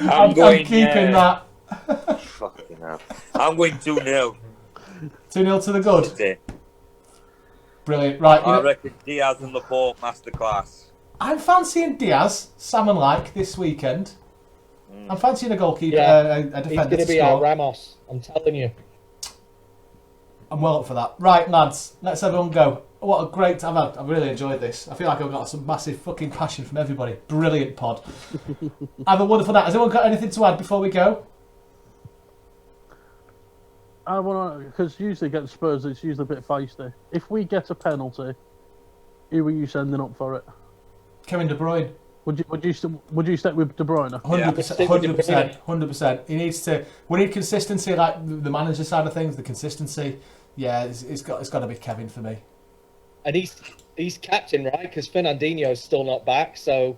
I'm keeping that. Fucking hell. I'm going 2-0. 2-0 to the good. Brilliant. Right. I reckon Diaz and Laporte masterclass. I'm fancying Diaz, salmon like, this weekend. I'm fancying a goalkeeper, Yeah. a He's defender going to to be our score. Ramos. I'm telling you. I'm well up for that. Right, lads, let's everyone go. What a great time. I've really enjoyed this. I feel like I've got some massive fucking passion from everybody. Brilliant pod. Have a wonderful night. Has anyone got anything to add before we go? I want to, because usually against Spurs, it's usually a bit feisty. If we get a penalty, who are you sending up for it? Kevin De Bruyne. Would you stick with De Bruyne? 100%. 100%. He needs to. We need consistency, like the manager side of things. The consistency. Yeah, it's got to be Kevin for me. And he's captain, right? Because Fernandinho's still not back. So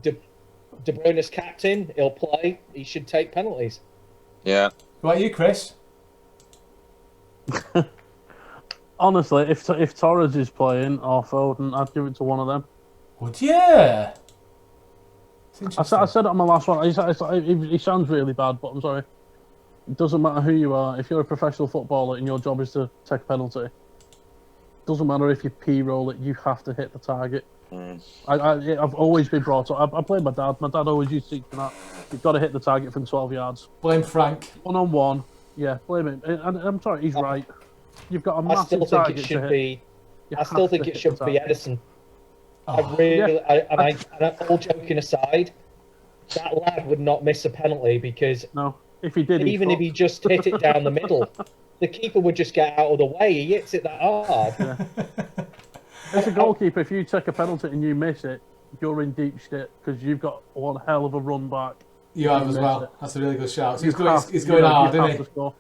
De Bruyne's captain. He'll play. He should take penalties. Yeah. What about you, Chris? Honestly, if Torres is playing or Foden, I'd give it to one of them. Would you? I said it on my last one. He sounds really bad, but I'm sorry. It doesn't matter who you are. If you're a professional footballer and your job is to take a penalty, it doesn't matter if you P-roll it, you have to hit the target. I've always been brought up. I played my dad. My dad always used to teach me that. You've got to hit the target from 12 yards. Blame Frank. 1-on-1. Yeah, blame him. And I'm sorry, he's right. You've got a massive target to hit. I still think it should be Edison. Oh, And all joking aside, that lad would not miss a penalty because no, if he did, even if he just hit it down the middle, the keeper would just get out of the way. He hits it that hard. Yeah. As a goalkeeper, if you take a penalty and you miss it, you're in deep shit because you've got one hell of a run back. You have as well. That's a really good shout. So he's going hard, isn't he? So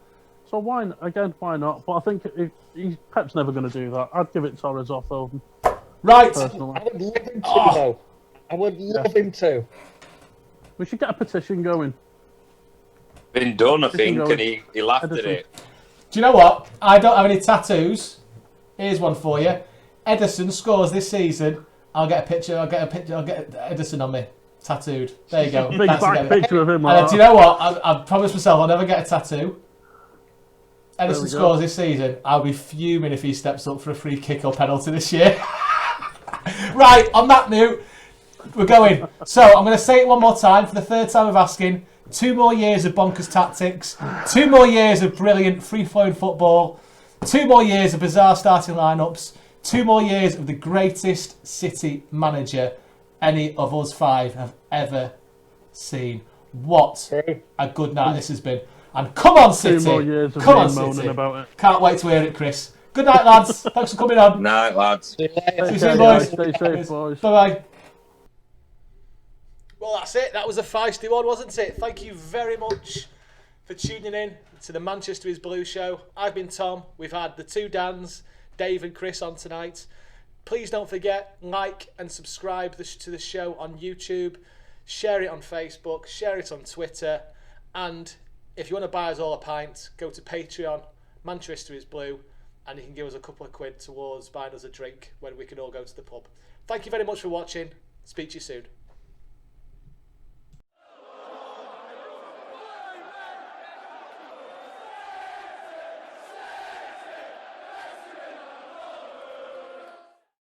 why not? But I think Pep's never going to do that. I'd give it Torres or Foden. Right. Personally. I would love him to, though. I would love him to. We should get a petition going. Been done, I think, and he laughed at it. Do you know what? I don't have any tattoos. Here's one for you. Edison scores this season. I'll get a picture. I'll get Edison on me tattooed. There you go. Big back picture of him. Do you know what? I promised myself I'll never get a tattoo. Edison scores this season, I'll be fuming if he steps up for a free kick or penalty this year. Right, on that note, we're going. So I'm going to say it one more time for the third time of asking. 2 more years of bonkers tactics, 2 more years of brilliant free-flowing football, 2 more years of bizarre starting lineups, 2 more years of the greatest City manager any of us 5 have ever seen. What a good night this has been. And come on, City. 2 more years of come on, moaning City. about it. Can't wait to hear it, Chris. Good night, lads. Thanks for coming on. Night, lads. See you later. See you soon, boys. Stay safe, boys. Bye-bye. Well, that's it. That was a feisty one, wasn't it? Thank you very much for tuning in to the Manchester is Blue show. I've been Tom. We've had the 2 Dans, Dave and Chris, on tonight. Please don't forget, like and subscribe to the show on YouTube. Share it on Facebook. Share it on Twitter. And if you want to buy us all a pint, go to Patreon, Manchester is Blue, and you can give us a couple of quid towards buying us a drink when we can all go to the pub. Thank you very much for watching. Speak to you soon.